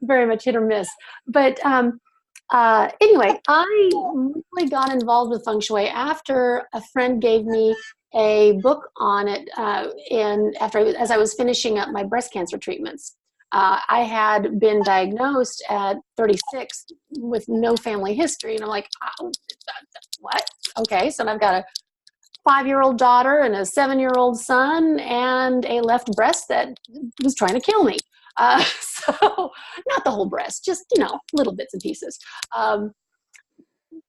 very much hit or miss. But anyway, I really got involved with Feng Shui after a friend gave me a book on it as I was finishing up my breast cancer treatments. I had been diagnosed at 36 with no family history, and I'm like, oh, what? Okay, so I've got a 5-year-old daughter and a 7-year-old son and a left breast that was trying to kill me. So not the whole breast, just, little bits and pieces.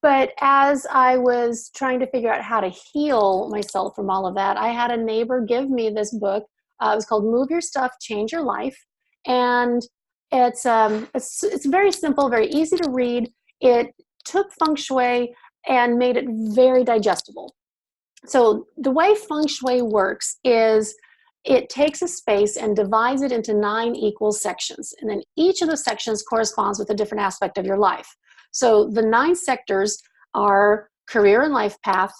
But as I was trying to figure out how to heal myself from all of that, I had a neighbor give me this book. It was called Move Your Stuff, Change Your Life. And it's very simple, very easy to read. It took Feng Shui and made it very digestible. So the way Feng Shui works is it takes a space and divides it into 9 equal sections. And then each of the sections corresponds with a different aspect of your life. So the 9 sectors are career and life path,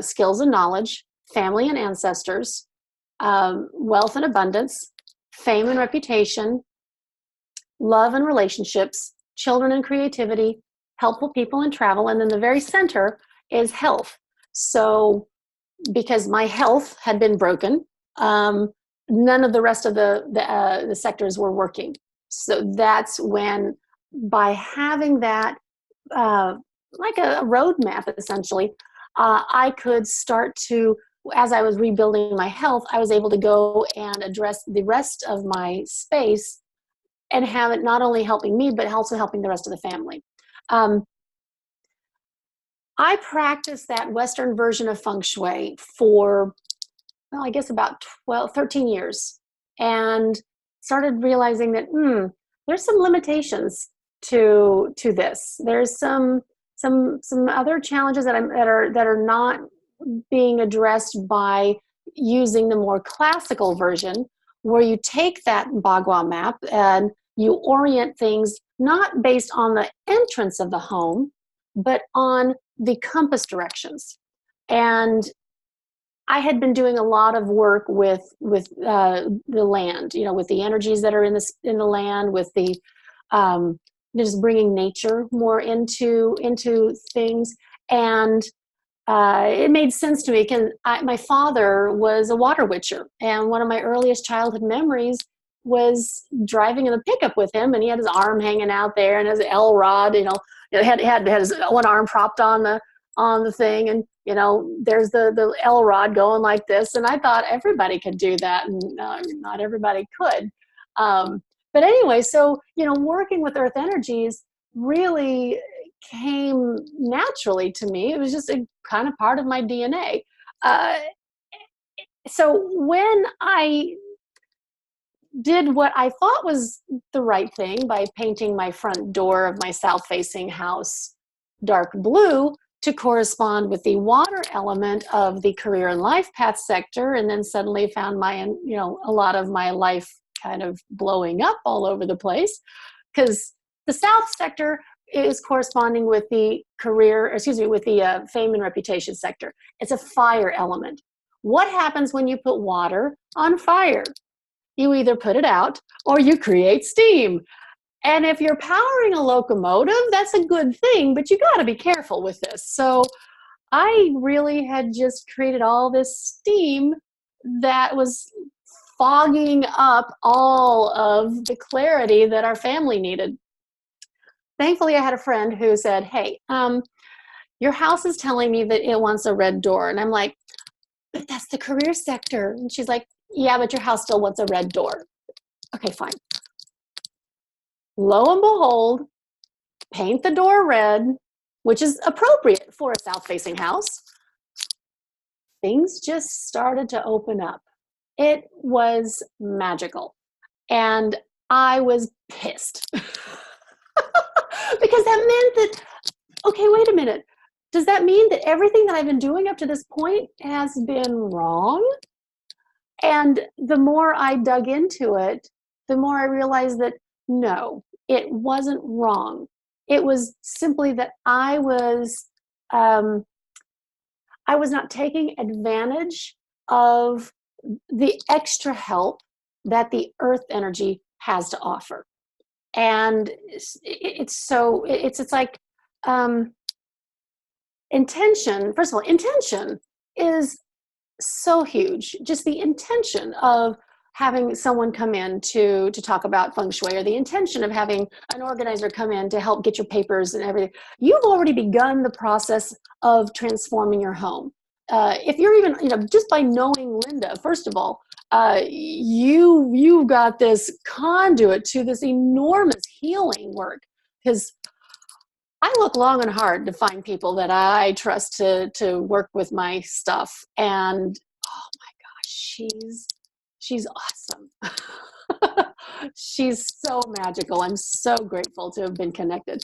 skills and knowledge, family and ancestors, wealth and abundance, fame and reputation, love and relationships, children and creativity, helpful people and travel. And then the very center is health. So because my health had been broken, none of the rest of the sectors were working. So that's when, by having that like a roadmap, essentially, I could start to, as I was rebuilding my health, I was able to go and address the rest of my space and have it not only helping me, but also helping the rest of the family. I practiced that Western version of Feng Shui for, well, I guess about 13 years, and started realizing that there's some limitations to this. There's some other challenges that are not being addressed by using the more classical version, where you take that Bagua map and you orient things not based on the entrance of the home, but on the compass directions. And I had been doing a lot of work with the land, with the energies that are in the land, with the just bringing nature more into things, and it made sense to me because my father was a water witcher, and one of my earliest childhood memories was driving in the pickup with him, and he had his arm hanging out there and his L rod, had his one arm propped on the thing, and there's the L rod going like this, and I thought everybody could do that, and not everybody could. But anyway, so working with earth energies really came naturally to me. It was just a kind of part of my DNA. So when I did what I thought was the right thing by painting my front door of my south-facing house dark blue to correspond with the water element of the career and life path sector, and then suddenly found a lot of my life kind of blowing up all over the place, because the south sector is corresponding with the fame and reputation sector. It's a fire element. What happens when you put water on fire? You either put it out or you create steam. And if you're powering a locomotive, that's a good thing, but you got to be careful with this. So I really had just created all this steam that was fogging up all of the clarity that our family needed. Thankfully, I had a friend who said, hey, your house is telling me that it wants a red door. And I'm like, but that's the career sector. And she's like, yeah, but your house still wants a red door. Okay, fine. Lo and behold, paint the door red, which is appropriate for a south-facing house. Things just started to open up. It was magical. And I was pissed. Because that meant that, okay, wait a minute. Does that mean that everything that I've been doing up to this point has been wrong? And the more I dug into it, the more I realized that no, it wasn't wrong. It was simply that I was not taking advantage of the extra help that the earth energy has to offer. And it's like, intention. First of all, intention is so huge. Just the intention of having someone come in to talk about feng shui, or the intention of having an organizer come in to help get your papers and everything. You've already begun the process of transforming your home. If you're even, just by knowing Linda, first of all, you got this conduit to this enormous healing work, because I look long and hard to find people that I trust to work with my stuff. And oh my gosh, she's awesome. She's so magical. I'm so grateful to have been connected.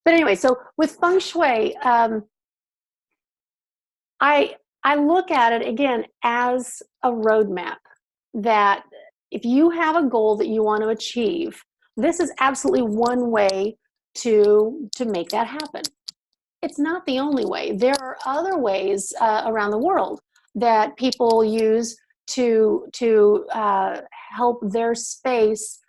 But anyway, so with feng shui, I look at it again as a roadmap, that if you have a goal that you want to achieve, this is absolutely one way to make that happen. It's not the only way. There are other ways around the world that people use to help their space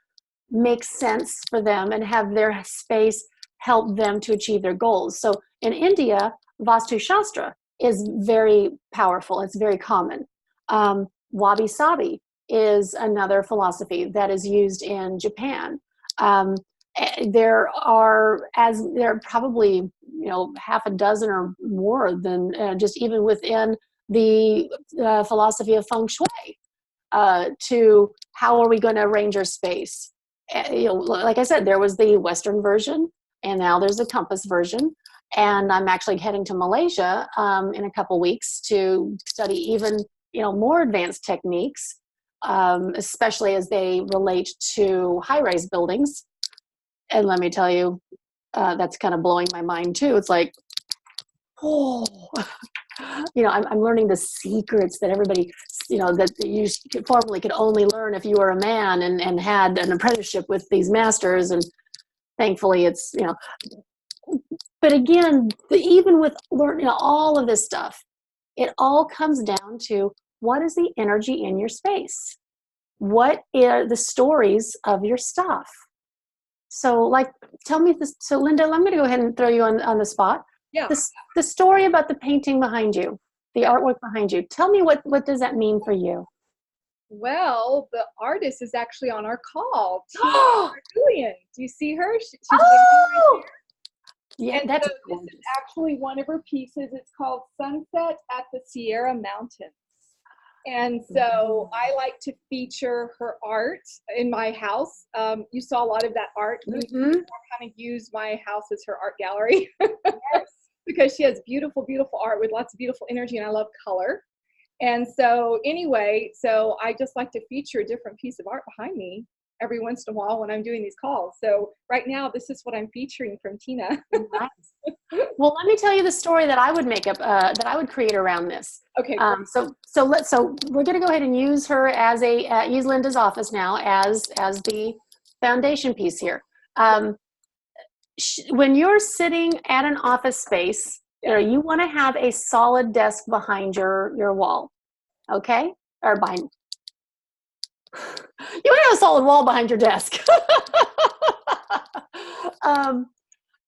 make sense for them and have their space help them to achieve their goals. So in India, Vastu Shastra is very powerful. It's very common. Wabi Sabi is another philosophy that is used in Japan. There are probably half a dozen or more than just even within the philosophy of feng shui, to how are we going to arrange our space. Like I said, there was the Western version, and now there's the Compass version. And I'm actually heading to Malaysia in a couple weeks to study even more advanced techniques, especially as they relate to high-rise buildings. And let me tell you, that's kind of blowing my mind too. It's like, oh, I'm learning the secrets that everybody, that you formerly could only learn if you were a man and had an apprenticeship with these masters. And thankfully it's, but again, even with learning all of this stuff, it all comes down to, what is the energy in your space? What are the stories of your stuff? So tell me this. So Linda, I'm going to go ahead and throw you on the spot. Yeah. The story about the painting behind you, the artwork behind you. Tell me what does that mean for you? Well, the artist is actually on our call. Julian, do you see her? She's oh! Yeah, and that's so this is actually one of her pieces. It's called Sunset at the Sierra Mountains. And so I like to feature her art in my house. You saw a lot of that art. Mm-hmm. I kind of use my house as her art gallery. Yes. Because she has beautiful, beautiful art with lots of beautiful energy, and I love color. And so anyway, so I just like to feature a different piece of art behind me every once in a while when I'm doing these calls. So right now, this is what I'm featuring from Tina. Nice. Well, let me tell you the story that I would make up, that I would create around this. Okay. So we're going to go ahead and use her as use Linda's office now as the foundation piece here. When you're sitting at an office space, you want to have a solid desk behind your wall, okay? Or behind. You want to have a solid wall behind your desk.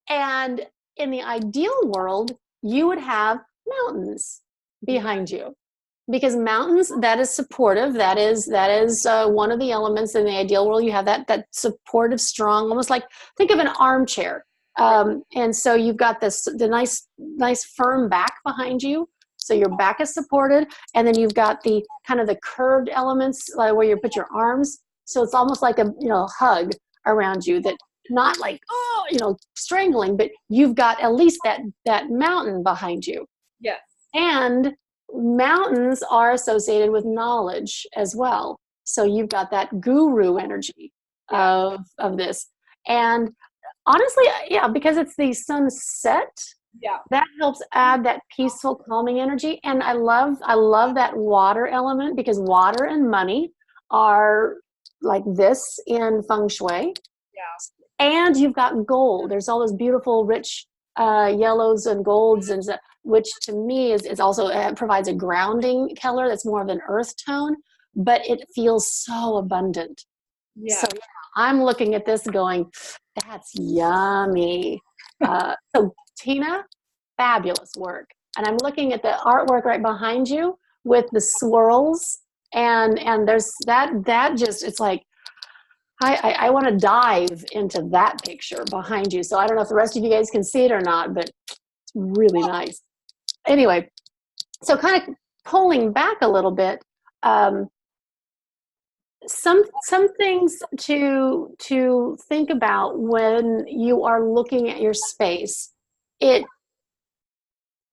And in the ideal world, you would have mountains behind you, because mountains, that is supportive. That is one of the elements in the ideal world. You have that supportive, strong, almost like, think of an armchair. And so you've got the nice firm back behind you. So your back is supported, and then you've got the kind of the curved elements, like where you put your arms. So it's almost like a hug around you, that not like strangling, but you've got at least that mountain behind you. Yes. And mountains are associated with knowledge as well. So you've got that guru energy of this. And honestly, yeah, because it's the sunset. Yeah. That helps add that peaceful, calming energy. And I love that water element, because water and money are like this in feng shui. Yeah. And you've got gold. There's all those beautiful, rich yellows and golds, and which to me is also provides a grounding color that's more of an earth tone, but it feels so abundant. Yeah. So yeah, I'm looking at this going, that's yummy. So Tina, fabulous work. And I'm looking at the artwork right behind you with the swirls, and there's that just, it's like, I want to dive into that picture behind you. So I don't know if the rest of you guys can see it or not, but it's really nice. Anyway, so kind of pulling back a little bit, some things to think about when you are looking at your space.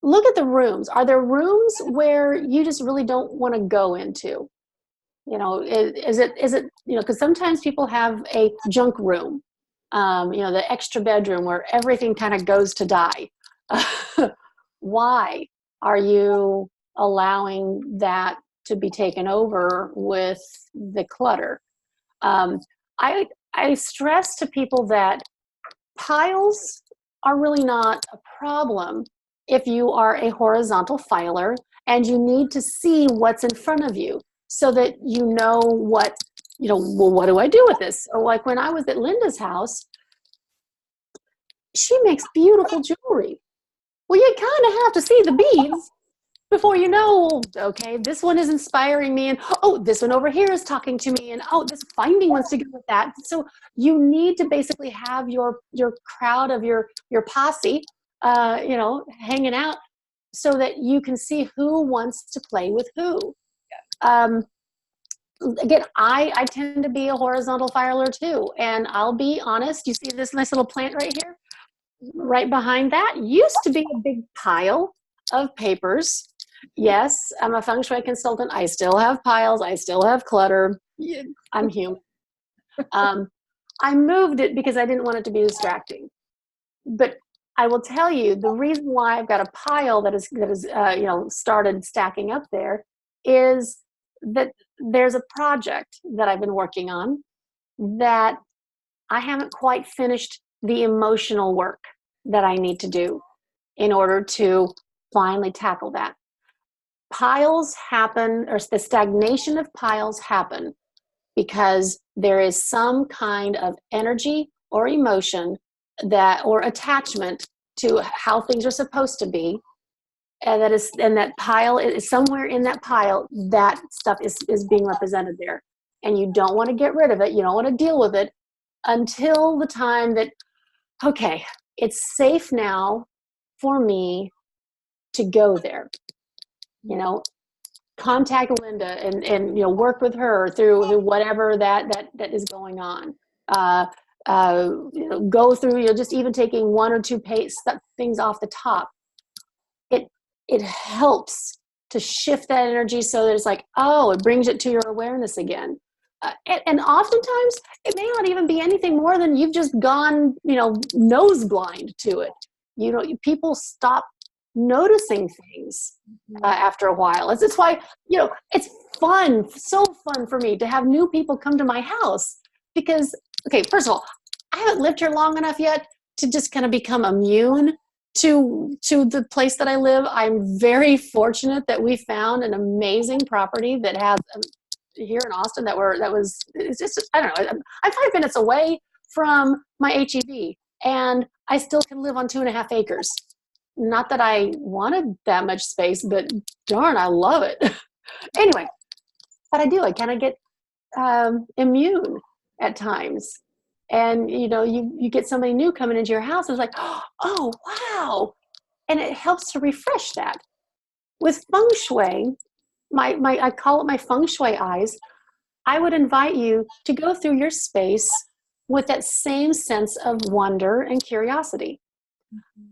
Look at the rooms. Are there rooms where you just really don't want to go into? Is it because sometimes people have a junk room, the extra bedroom where everything kind of goes to die. Why are you allowing that to be taken over with the clutter? um, I stress to people that piles are really not a problem if you are a horizontal filer and you need to see what's in front of you so that you know well, what do I do with this? So like when I was at Linda's house, she makes beautiful jewelry. Well, you kind of have to see the beads before you know, okay, this one is inspiring me, and oh, this one over here is talking to me, and oh, this finding wants to go with that. So you need to basically have your crowd of your posse, hanging out so that you can see who wants to play with who. Um, Again, I tend to be a horizontal filer too, and I'll be honest. You see this nice little plant right here? Right behind that used to be a big pile of papers. Yes, I'm a Feng Shui consultant. I still have piles. I still have clutter. I'm human. I moved it because I didn't want it to be distracting. But I will tell you the reason why I've got a pile that is started stacking up there is that there's a project that I've been working on that I haven't quite finished the emotional work that I need to do in order to finally tackle that. Piles happen, or the stagnation of piles happen because there is some kind of energy or emotion or attachment to how things are supposed to be. And that pile is somewhere in that pile, that stuff is being represented there. And you don't want to get rid of it. You don't want to deal with it until the time that, okay, it's safe now for me to go there. Contact Linda and work with her through whatever that is going on. Go through, just even taking one or two things off the top. It helps to shift that energy so that it's like, oh, it brings it to your awareness again. And oftentimes it may not even be anything more than you've just gone, nose blind to it. People stop noticing things after a while. It's why, it's fun, so fun for me to have new people come to my house because, okay, first of all, I haven't lived here long enough yet to just kind of become immune to the place that I live. I'm very fortunate that we found an amazing property that has here in Austin it's just, I don't know, I'm 5 minutes away from my HEB and I still can live on 2.5 acres. Not that I wanted that much space, but darn, I love it. Anyway, but I kind of get immune at times. And, you get somebody new coming into your house, and it's like, oh, wow. And it helps to refresh that. With Feng Shui, I call it my Feng Shui eyes. I would invite you to go through your space with that same sense of wonder and curiosity.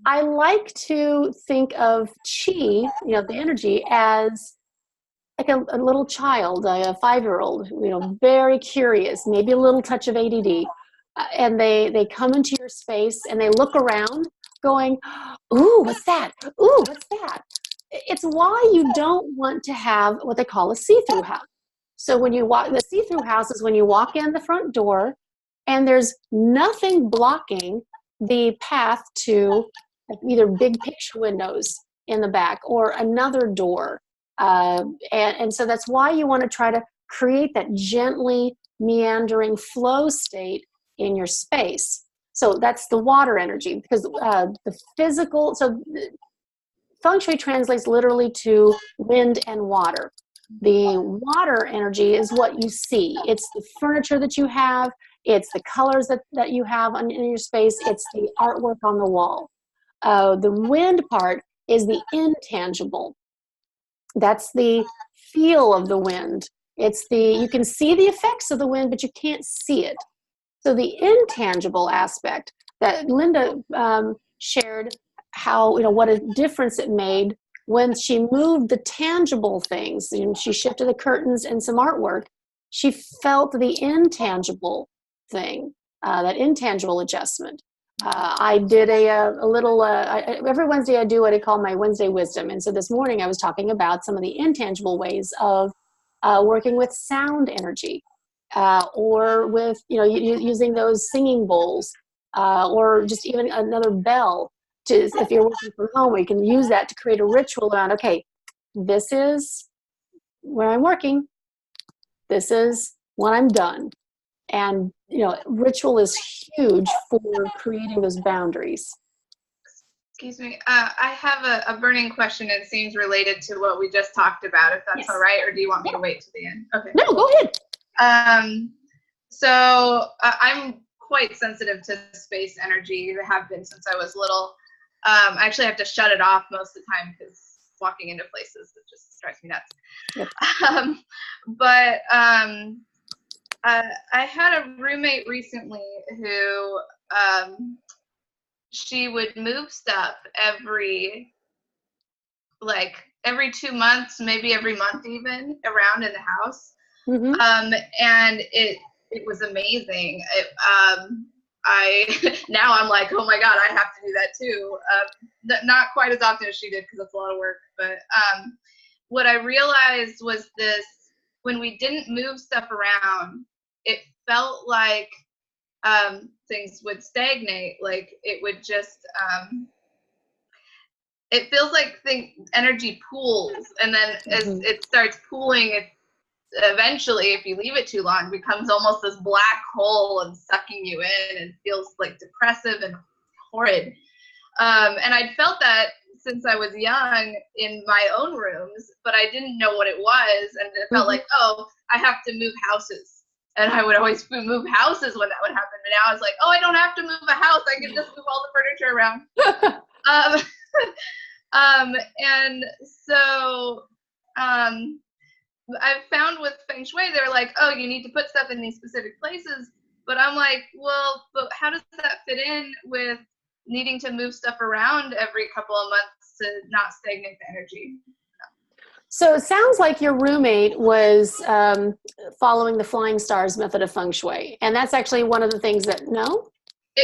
I like to think of qi, the energy, as like a little child, a 5-year-old, very curious, maybe a little touch of ADD. And they come into your space and they look around going, ooh, what's that? Ooh, what's that? It's why you don't want to have what they call a see-through house. So the see-through house is when you walk in the front door and there's nothing blocking the path to either big picture windows in the back or another door. And so that's why you want to try to create that gently meandering flow state in your space. So that's the water energy, because the physical, so Feng Shui translates literally to wind and water. The water energy is what you see. It's the furniture that you have. It's the colors that you have in your space. It's the artwork on the wall. The wind part is the intangible. That's the feel of the wind. You can see the effects of the wind, but you can't see it. So the intangible aspect that Linda shared, how, what a difference it made when she moved the tangible things, and she shifted the curtains and some artwork. She felt the intangible thing, that intangible adjustment. I did a little, every Wednesday I do what I call my Wednesday wisdom. And so this morning I was talking about some of the intangible ways of working with sound energy, or with, using those singing bowls, or just even another bell. If you're working from home, you can use that to create a ritual around, okay, this is where I'm working. This is when I'm done. And, ritual is huge for creating those boundaries. Excuse me. I have a burning question. It seems related to what we just talked about, if that's Yes. all right, or do you want me to wait to the end? Okay. No, go ahead. So I'm quite sensitive to space energy. I have been since I was little. I actually have to shut it off most of the time because walking into places, it just drives me nuts. Yep. I had a roommate recently who she would move stuff every 2 months, maybe every month even, around in the house. Mm-hmm. And it was amazing. Now I'm like, oh my God, I have to do that too. Not quite as often as she did because it's a lot of work. But what I realized was this: when we didn't move stuff around, it felt like things would stagnate. Like it would just, it feels like energy pools, and then as it starts pooling, it eventually, if you leave it too long, becomes almost this black hole and sucking you in, and feels like depressive and horrid. And I'd felt that since I was young in my own rooms, but I didn't know what it was, and it felt like, oh, I have to move houses. And I would always move houses when that would happen. But now I was like, oh, I don't have to move a house. I can just move all the furniture around. And so I've found with Feng Shui, they're like, oh, you need to put stuff in these specific places. But I'm like, well, but how does that fit in with needing to move stuff around every couple of months to not stagnate the energy? So it sounds like your roommate was following the flying stars method of Feng Shui. And that's actually one of the things that, no?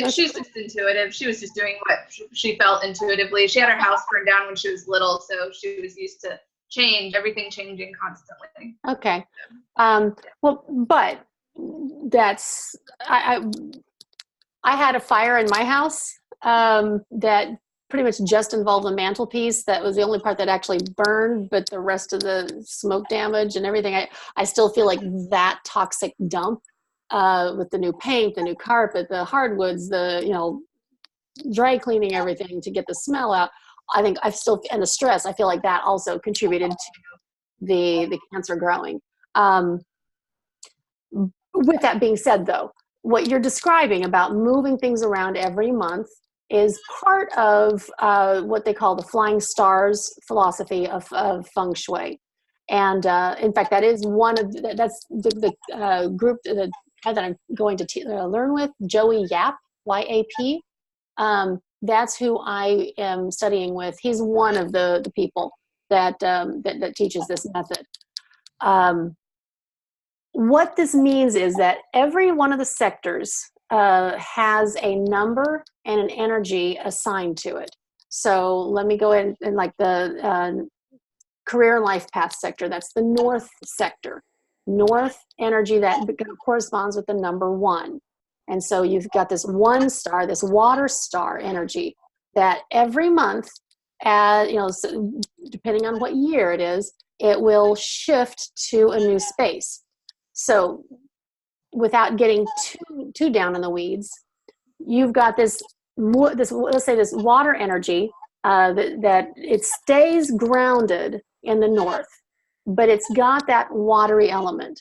She's just intuitive. She was just doing what she felt intuitively. She had her house burned down when she was little, so she was used to everything changing constantly. Okay. Well, but that's, I had a fire in my house that pretty much just involved the mantelpiece. That was the only part that actually burned, but the rest of the smoke damage and everything, I still feel like that toxic dump with the new paint, the new carpet, the hardwoods, the, dry cleaning everything to get the smell out. I think and the stress, I feel like that also contributed to the cancer growing. With that being said, though, what you're describing about moving things around every month is part of what they call the flying stars philosophy of Feng Shui. And in fact, that is that's the group that I'm going to learn with, Joey Yap, Y-A-P. That's who I am studying with. He's one of the people that teaches this method. What this means is that every one of the sectors has a number and an energy assigned to it. So let me go in like the career and life path sector. That's the north sector. North energy that corresponds with the number 1. And so you've got this 1 star, this water star energy that every month, so depending on what year it is, it will shift to a new space. So without getting too down in the weeds, you've got this let's say this water energy that it stays grounded in the north, but it's got that watery element.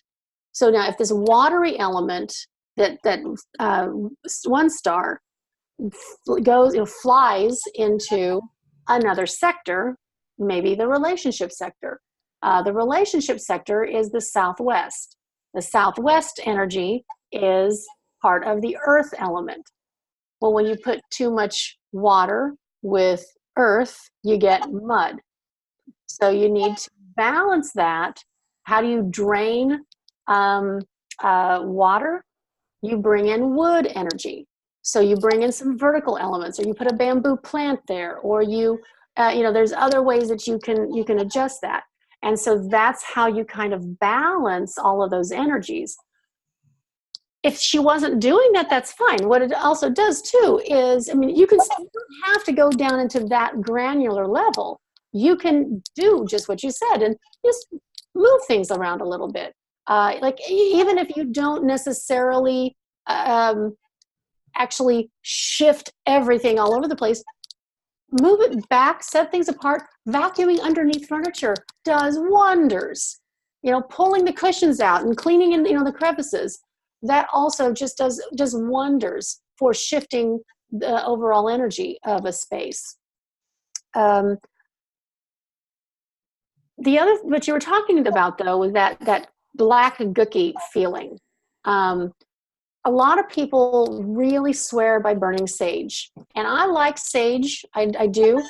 So now if this watery element that one star goes, flies into another sector, maybe the relationship sector. The relationship sector is the southwest. The southwest energy is part of the earth element. Well, when you put too much water with earth, you get mud. So you need to balance that. How do you drain water? You bring in wood energy. So you bring in some vertical elements, or you put a bamboo plant there, or there's other ways that you can adjust that. And so that's how you kind of balance all of those energies. If she wasn't doing that, that's fine. What it also does too is, you don't have to go down into that granular level. You can do just what you said and just move things around a little bit. Like even if you don't necessarily actually shift everything all over the place, move it back, set things apart. Vacuuming underneath furniture does wonders. Pulling the cushions out and cleaning in the crevices, that also just does wonders for shifting the overall energy of a space. The other, what you were talking about though, was that black gooky feeling. A lot of people really swear by burning sage, and I like sage. I do.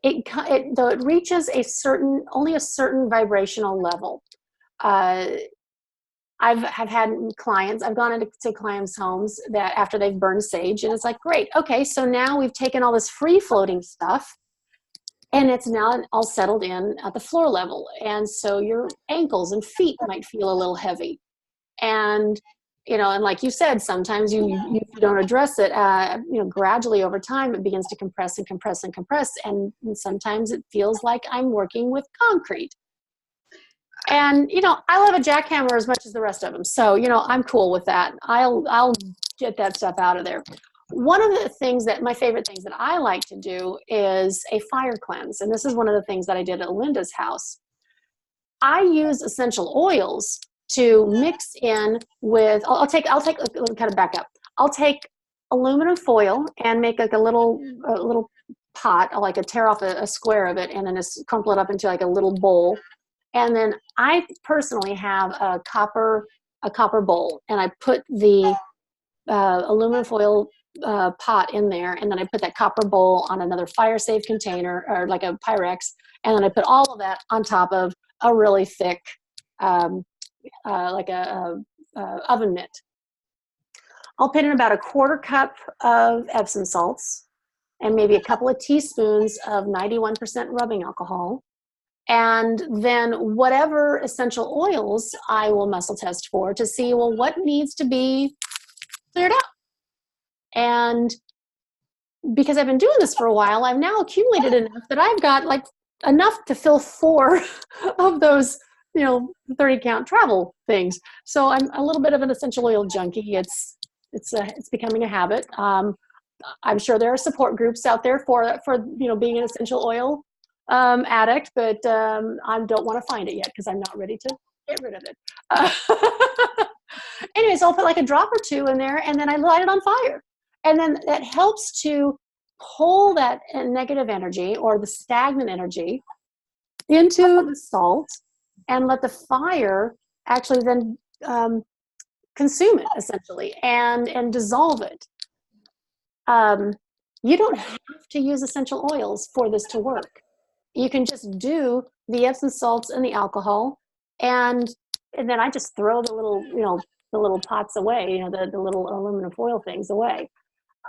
Though it reaches only a certain vibrational level. I've had clients, I've gone into clients' homes that after they've burned sage, and it's like, great, okay, so now we've taken all this free floating stuff and it's now all settled in at the floor level. And so your ankles and feet might feel a little heavy. And, and like you said, sometimes you don't address it, gradually over time, it begins to compress and compress and compress. And sometimes it feels like I'm working with concrete. And, I love a jackhammer as much as the rest of them. So, I'm cool with that. I'll get that stuff out of there. One of the my favorite things that I like to do is a fire cleanse. And this is one of the things that I did at Linda's house. I use essential oils to mix in with, I'll take, let me kind of back up. I'll take aluminum foil and make like a little pot. I'll tear off a square of it and then just crumple it up into like a little bowl. And then I personally have a copper bowl, and I put the aluminum foil pot in there, and then I put that copper bowl on another fire-safe container, or like a Pyrex, and then I put all of that on top of a really thick, like a oven mitt. I'll put in about a 1/4 cup of Epsom salts, and maybe a couple of teaspoons of 91% rubbing alcohol. And then whatever essential oils I will muscle test for to see, well, what needs to be cleared out. And because I've been doing this for a while, I've now accumulated enough that I've got like enough to fill 4 of those, 30 count travel things. So I'm a little bit of an essential oil junkie. It's becoming a habit. I'm sure there are support groups out there for being an essential oil addict, but I don't want to find it yet because I'm not ready to get rid of it. Anyways, I'll put like a drop or 2 in there, and then I light it on fire. And then that helps to pull that negative energy or the stagnant energy into the salt and let the fire actually then consume it essentially and dissolve it. You don't have to use essential oils for this to work. You can just do the Epsom salts and the alcohol, and then I just throw the little pots away, the little aluminum foil things away.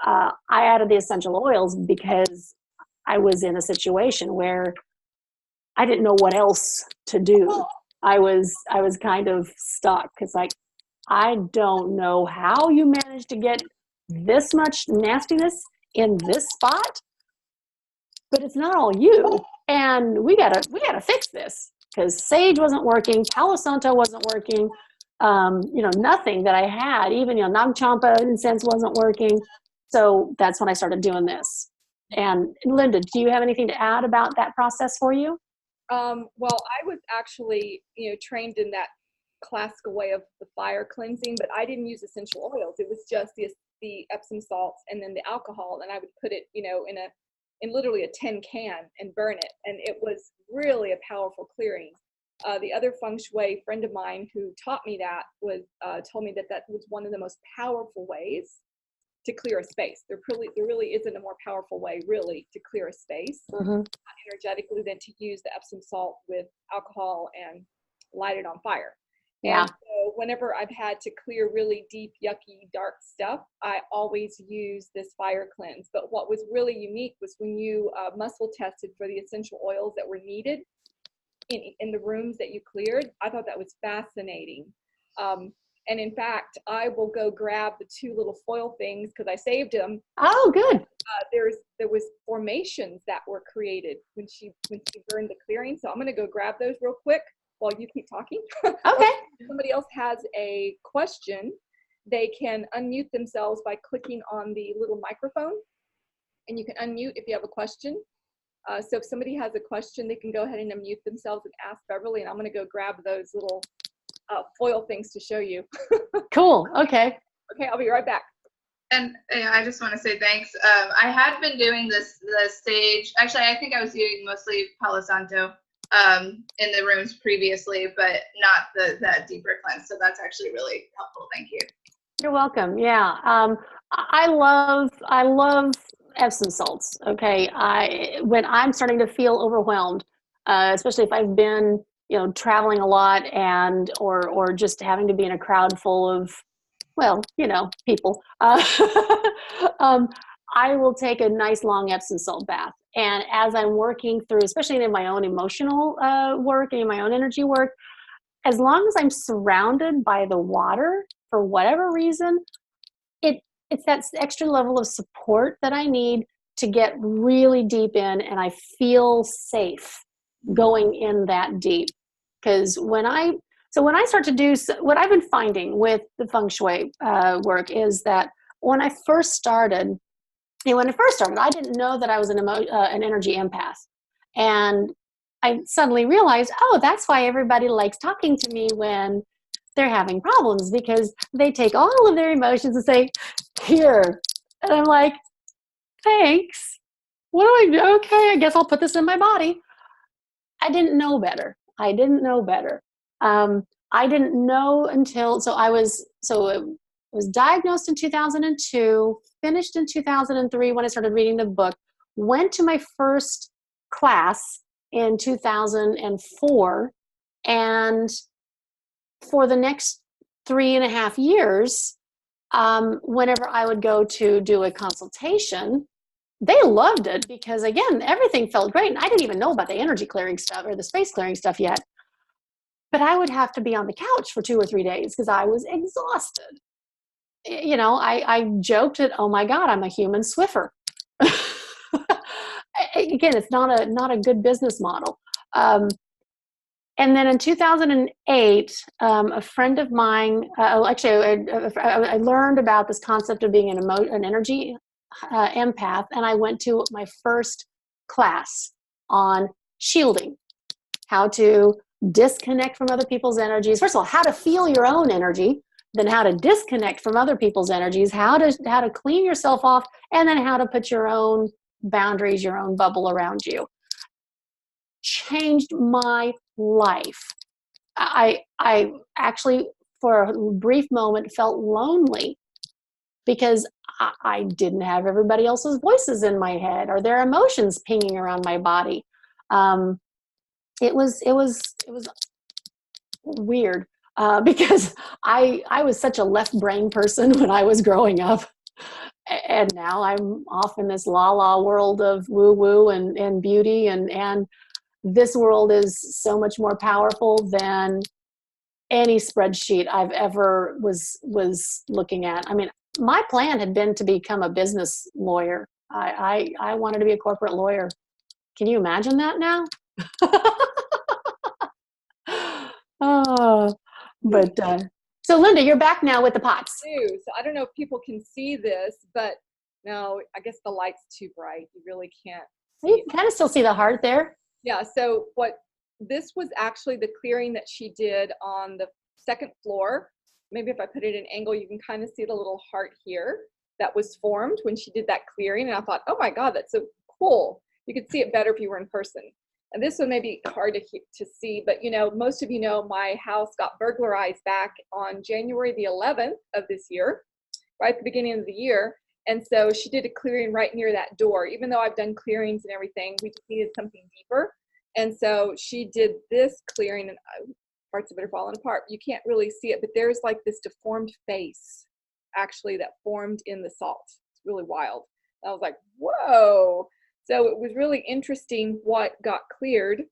I added the essential oils because I was in a situation where I didn't know what else to do. I was kind of stuck. It's like, I don't know how you managed to get this much nastiness in this spot, but it's not all you. And we gotta fix this, because sage wasn't working, Palo Santo wasn't working. You know, nothing that I had, even, you know, Nag Champa incense wasn't working. So that's when I started doing this. And Linda, do you have anything to add about that process for you? Well, I was actually, you know, trained in that classical way of the fire cleansing, but I didn't use essential oils. It was just the Epsom salts and then the alcohol, and I would put it, you know, in literally a tin can and burn it, and it was really a powerful clearing. The other feng shui friend of mine who taught me that was told me that that was one of the most powerful ways to clear a space. There really isn't a more powerful way, really, to clear a space energetically than to use the Epsom salt with alcohol and light it on fire. Yeah. And so whenever I've had to clear really deep, yucky, dark stuff, I always use this fire cleanse. But what was really unique was when you muscle tested for the essential oils that were needed in the rooms that you cleared. I thought that was fascinating. And in fact, I will go grab the two little foil things because I saved them. Oh, good. There was formations that were created when she burned the clearing. So I'm going to go grab those real quick while you keep talking. Okay. If somebody else has a question, they can unmute themselves by clicking on the little microphone, and you can unmute if you have a question. So if somebody has a question, they can go ahead and unmute themselves and ask Beverly, and I'm going to go grab those little foil things to show you. Cool. Okay. Okay, I'll be right back. And I just want to say thanks. I had been doing the sage. Actually, I think I was doing mostly Palo Santo in the rooms previously, but not that deeper cleanse. So that's actually really helpful. Thank you. You're welcome. Yeah. I love Epsom salts. Okay. When I'm starting to feel overwhelmed, especially if I've been, you know, traveling a lot or just having to be in a crowd full of, well, you know, people, I will take a nice long Epsom salt bath. And as I'm working through, especially in my own emotional work and in my own energy work, as long as I'm surrounded by the water, for whatever reason, it's that extra level of support that I need to get really deep in, and I feel safe going in that deep. Because when I start to do what I've been finding with the feng shui work is that when I first started, I didn't know that I was an energy empath, and I suddenly realized, oh, that's why everybody likes talking to me when they're having problems, because they take all of their emotions and say, here. And I'm like, thanks. What do I do? Okay, I guess I'll put this in my body. I didn't know better. I didn't know until, I was diagnosed in 2002, finished in 2003 when I started reading the book, went to my first class in 2004, and for the next 3.5 years, whenever I would go to do a consultation, they loved it because, again, everything felt great. And I didn't even know about the energy clearing stuff or the space clearing stuff yet. But I would have to be on the couch for 2 or 3 days because I was exhausted. You know, I joked that, oh my God, I'm a human Swiffer. Again, it's not a good business model. And then in 2008, a friend of mine, I learned about this concept of being an energy empath, and I went to my first class on shielding, how to disconnect from other people's energies. First of all, how to feel your own energy, then how to disconnect from other people's energies, how to clean yourself off, and then how to put your own boundaries, your own bubble around you. Changed my life. I actually, for a brief moment, felt lonely because I didn't have everybody else's voices in my head or their emotions pinging around my body. It was weird because I was such a left brain person when I was growing up, and now I'm off in this la la world of woo woo and beauty, and this world is so much more powerful than any spreadsheet I've ever was looking at. I mean, my plan had been to become a business lawyer. I wanted to be a corporate lawyer. Can you imagine that now? Oh, but So Linda, you're back now with the pots. So I don't know if people can see this, but no, I guess the light's too bright. You really can't see You it. can kind of still see the heart there. Yeah, so this was actually the clearing that she did on the second floor. Maybe if I put it in angle, you can kind of see the little heart here that was formed when she did that clearing. And I thought, oh my God, that's so cool. You could see it better if you were in person. And this one may be hard to see, but you know, most of you know my house got burglarized back on January the 11th of this year, right at the beginning of the year. And so she did a clearing right near that door. Even though I've done clearings and everything, we just needed something deeper. And so she did this clearing, and parts of it are falling apart. You can't really see it, but there's like this deformed face actually that formed in the salt. It's really wild. And I was like, whoa. So it was really interesting what got cleared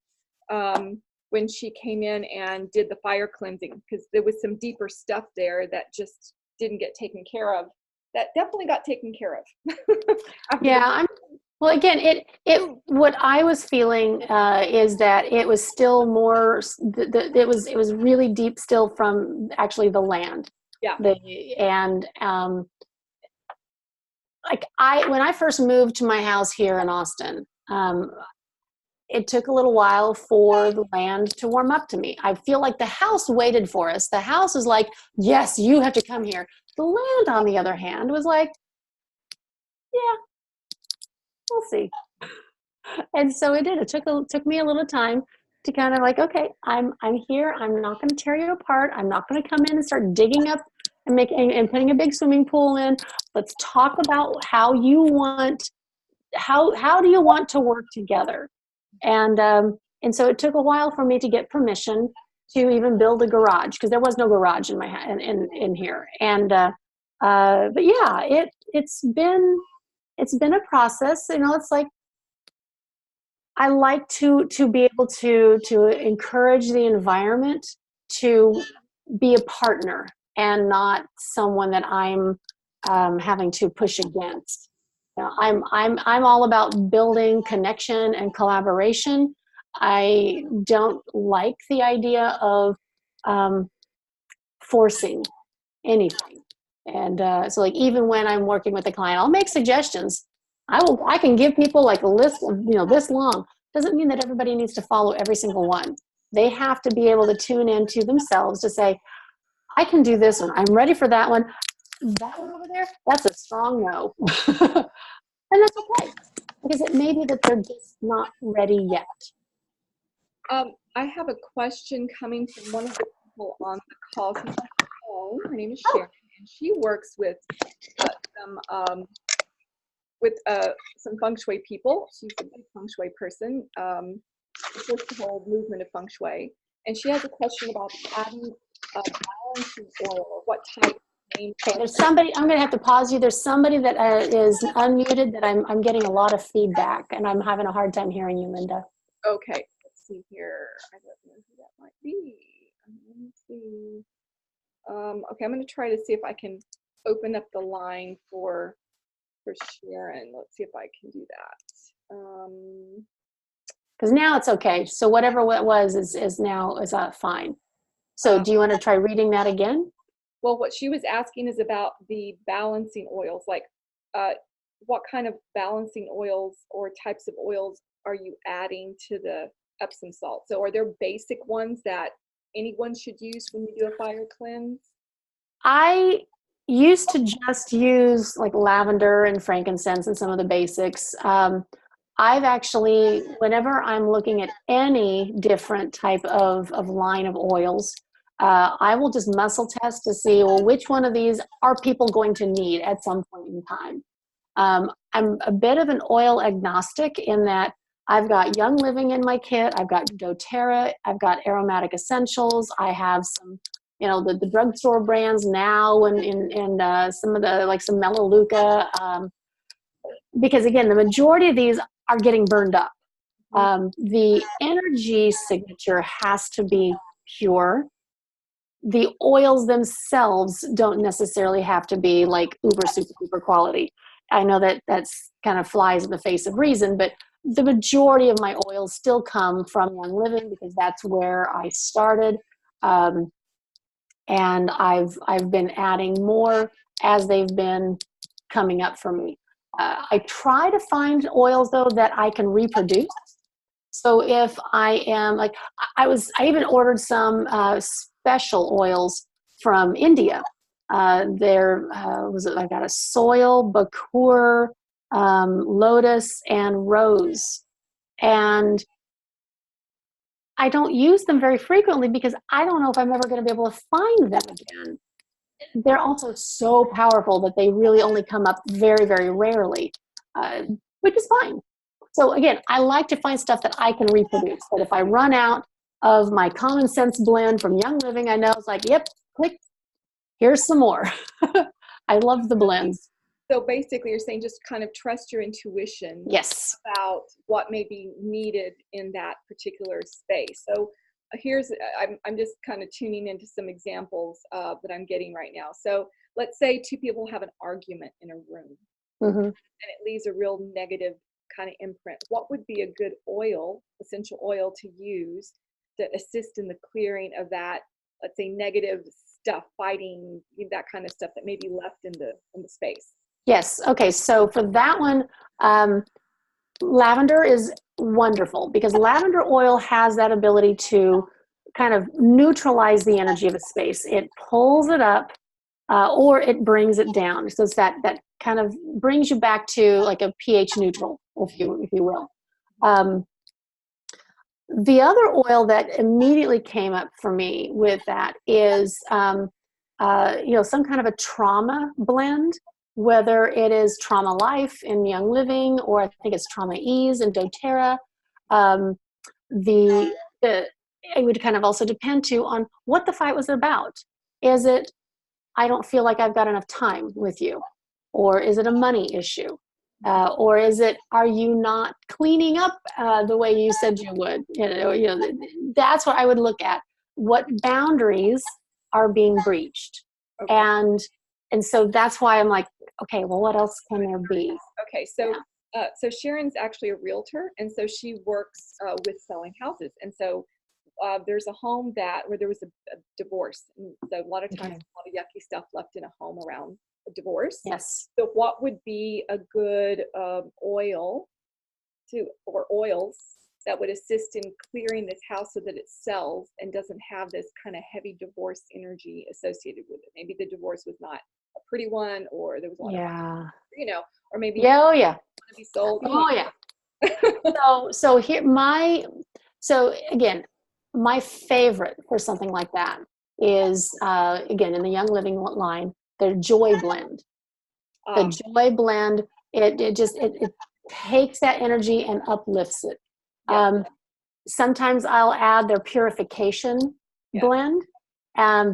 when she came in and did the fire cleansing, because there was some deeper stuff there that just didn't get taken care of. That definitely got taken care of. Yeah, well, again, what I was feeling is that it was still more. It was really deep still from actually the land. Yeah. Like when I first moved to my house here in Austin, it took a little while for the land to warm up to me. I feel like the house waited for us. The house is like, yes, you have to come here. The land, on the other hand, was like, yeah, we'll see. And so it did. It took me a little time to kind of like, okay, I'm here. I'm not going to tear you apart. I'm not going to come in and start digging up and putting a big swimming pool in. Let's talk about how do you want to work together. And so it took a while for me to get permission to even build a garage, because there was no garage in in here. And but yeah, it's been a process. You know, it's like I like to be able to encourage the environment to be a partner and not someone that I'm having to push against. You know, I'm all about building connection and collaboration. I don't like the idea of forcing anything. And so like even when I'm working with a client, I'll make suggestions. I can give people like a list of, you know, this long. Doesn't mean that everybody needs to follow every single one. They have to be able to tune into themselves to say, I can do this one. I'm ready for that one. That one over there, that's a strong no. And that's okay, because it may be that they're just not ready yet. I have a question coming from one of the people on the call. Her name is Sharon, and she works with some Feng Shui people. She's a big Feng Shui person. Supports the whole movement of Feng Shui, and she has a question about adding balancing oil, or what type. Okay, there's somebody, I'm going to have to pause you. There's somebody that is unmuted that I'm getting a lot of feedback, and I'm having a hard time hearing you, Linda. Okay, let's see here. I don't know who that might be. Let me see. Okay, I'm going to try to see if I can open up the line for Sharon. Let's see if I can do that. Because now it's okay. So whatever it was is now fine. So do you want to try reading that again? Well, what she was asking is about the balancing oils, like what kind of balancing oils or types of oils are you adding to the Epsom salt? So are there basic ones that anyone should use when you do a fire cleanse? I used to just use like lavender and frankincense and some of the basics. I've actually, whenever I'm looking at any different type of line of oils, I will just muscle test to see, well, which one of these are people going to need at some point in time. I'm a bit of an oil agnostic in that I've got Young Living in my kit. I've got doTERRA. I've got aromatic essentials. I have some, you know, the drugstore brands now, and some of the, like some Melaleuca, because again, the majority of these are getting burned up. The energy signature has to be pure. The oils themselves don't necessarily have to be like uber super duper quality. I know that that's kind of flies in the face of reason, but the majority of my oils still come from Young Living because that's where I started. And I've been adding more as they've been coming up for me. I try to find oils though that I can reproduce. So if I am like, I even ordered some special oils from India. I got a soil, bakur, lotus, and rose. And I don't use them very frequently because I don't know if I'm ever going to be able to find them again. They're also so powerful that they really only come up very, very rarely, which is fine. So again, I like to find stuff that I can reproduce. But if I run out of my common sense blend from Young Living, I know it's like, yep, click, here's some more. I love the blends. So basically you're saying just kind of trust your intuition. Yes. About what may be needed in that particular space. So I'm just kind of tuning into some examples that I'm getting right now. So let's say two people have an argument in a room, and it leaves a real negative kind of imprint. What would be a good oil, essential oil to use to assist in the clearing of that, let's say, negative stuff, fighting, that kind of stuff that may be left in the space? Yes. Okay. So for that one, lavender is wonderful because lavender oil has that ability to kind of neutralize the energy of a space. It pulls it up or it brings it down. So it's that kind of brings you back to like a pH neutral, if you will. The other oil that immediately came up for me with that is, some kind of a trauma blend, whether it is Trauma Life in Young Living, or I think it's Trauma Ease in doTERRA. It would kind of also depend too on what the fight was about. Is it, I don't feel like I've got enough time with you? Or is it a money issue? Or is it, are you not cleaning up the way you said you would? That's what I would look at. What boundaries are being breached? Okay. And so that's why I'm like, okay, well, what else can there be? Okay, so so Sharon's actually a realtor, and so she works with selling houses. And so there's a home where there was a divorce. And so a lot of times, a lot of yucky stuff left in a home around a divorce. Yes. So what would be a good oil or oils that would assist in clearing this house so that it sells and doesn't have this kind of heavy divorce energy associated with it? Maybe the divorce was not a pretty one, or there was a lot of, or maybe to be sold. So again, my favorite for something like that is again in the Young Living line, the Joy Blend. The Joy Blend, it takes that energy and uplifts it. Sometimes I'll add their Purification blend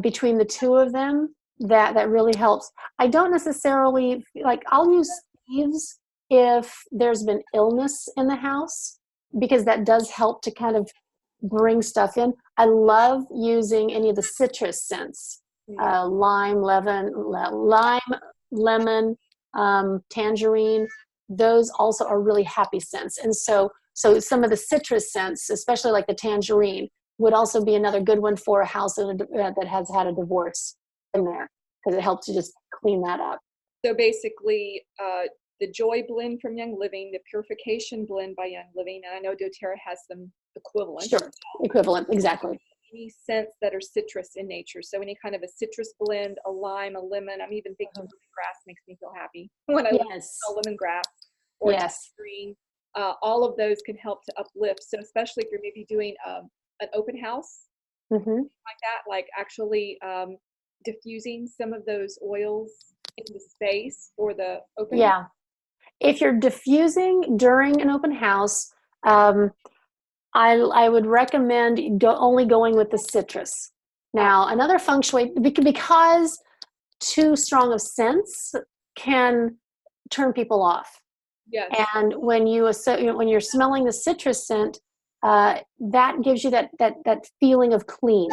between the two of them. That really helps. I don't necessarily I'll use leaves if there's been illness in the house, because that does help to kind of bring stuff in. I love using any of the citrus scents, lime, lemon, tangerine. Those also are really happy scents. And so some of the citrus scents, especially like the tangerine, would also be another good one for a house that has had a divorce in there, because it helps to just clean that up. So basically, the Joy Blend from Young Living, the Purification Blend by Young Living, and I know doTERRA has some equivalent. Sure, equivalent, exactly. Any scents that are citrus in nature. So any kind of a citrus blend, a lime, a lemon. I'm even thinking lemongrass makes me feel happy when I smell lemongrass or green. All of those can help to uplift. So especially if you're maybe doing an open house, like that, like actually diffusing some of those oils in the space for the open house. If you're diffusing during an open house, I would recommend only going with the citrus. Now, another feng shui, because too strong of scents can turn people off. Yes. And when you're smelling the citrus scent, that gives you that feeling of clean.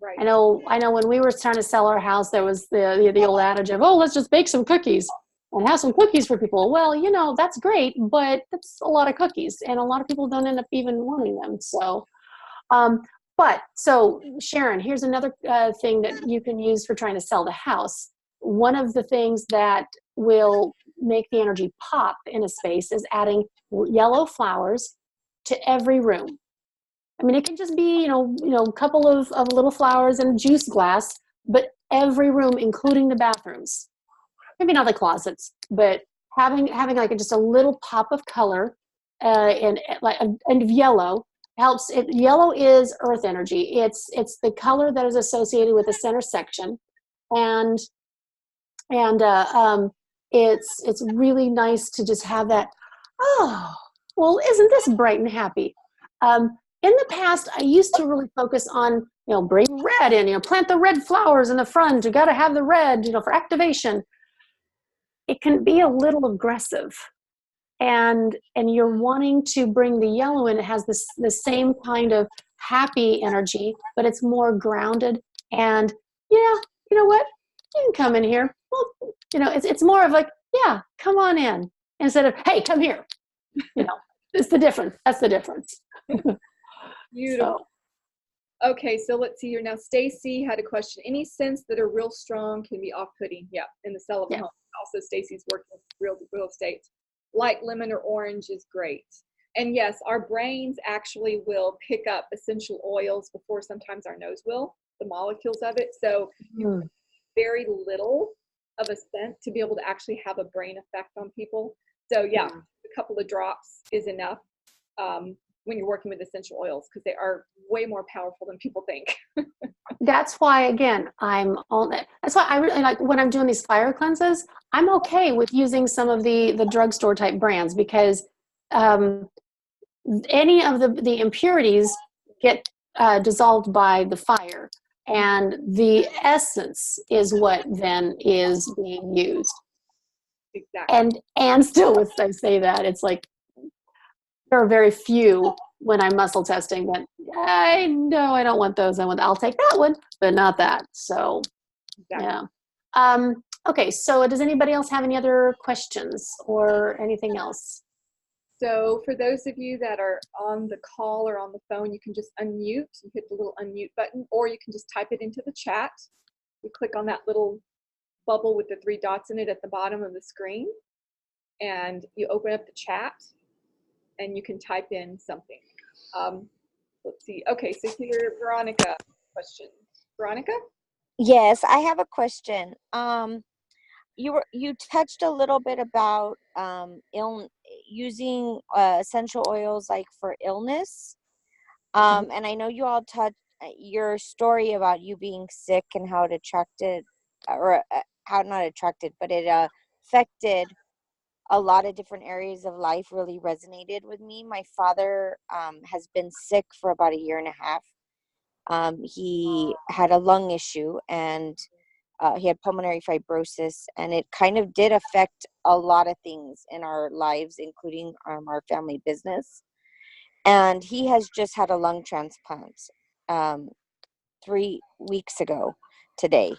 Right. I know when we were trying to sell our house, there was the old adage of, let's just bake some cookies and have some cookies for people. Well, that's great, but that's a lot of cookies, and a lot of people don't end up even wanting them. So, But so Sharon, here's another thing that you can use for trying to sell the house. One of the things that will make the energy pop in a space is adding yellow flowers to every room. I mean, it can just be, a couple of little flowers in a juice glass, but every room, including the bathrooms. Maybe not the closets, but having like just a little pop of color and of yellow helps. Yellow is earth energy. It's the color that is associated with the center section, and it's really nice to just have that. Oh, well, isn't this bright and happy? In the past, I used to really focus on, bring red in, plant the red flowers in the front. You got to have the red, for activation. It can be a little aggressive, and you're wanting to bring the yellow in. It has the same kind of happy energy, but it's more grounded. And yeah, you know what? You can come in here. Well, it's more of like, yeah, come on in, instead of, hey, come here. It's the difference. That's the difference. Beautiful. Okay, so let's see here. Now, Stacy had a question. Any sense that a real strong can be off-putting? Yeah, in the sell of a home. Also, Stacy's working with real estate. Light lemon or orange is great. And yes, our brains actually will pick up essential oils before sometimes our nose will, the molecules of it. So very little of a scent to be able to actually have a brain effect on people. So yeah, a couple of drops is enough when you're working with essential oils, because they are way more powerful than people think. That's why, again, that's why I really like when I'm doing these fire cleanses, I'm okay with using some of the drugstore type brands, because any of the impurities get dissolved by the fire, and the essence is what then is being used. Exactly. And still, with I say that, it's like there are very few when I'm muscle testing that I know I don't want those. I'll take that one, but not that. So yeah. Okay, so does anybody else have any other questions or anything else? So for those of you that are on the call or on the phone, you can just unmute. You hit the little unmute button, or you can just type it into the chat. You click on that little bubble with the 3 dots in it at the bottom of the screen, and you open up the chat, and you can type in something. Let's see. Okay, so here, Veronica, question. Veronica? Yes, I have a question. You touched a little bit about using essential oils like for illness. And I know you all touched your story about you being sick and how it attracted, or how not attracted, but it affected a lot of different areas of life. Really resonated with me. My father has been sick for about 1.5 years. He had a lung issue, and he had pulmonary fibrosis, and it kind of did affect a lot of things in our lives, including our family business. And he has just had a lung transplant 3 weeks ago today,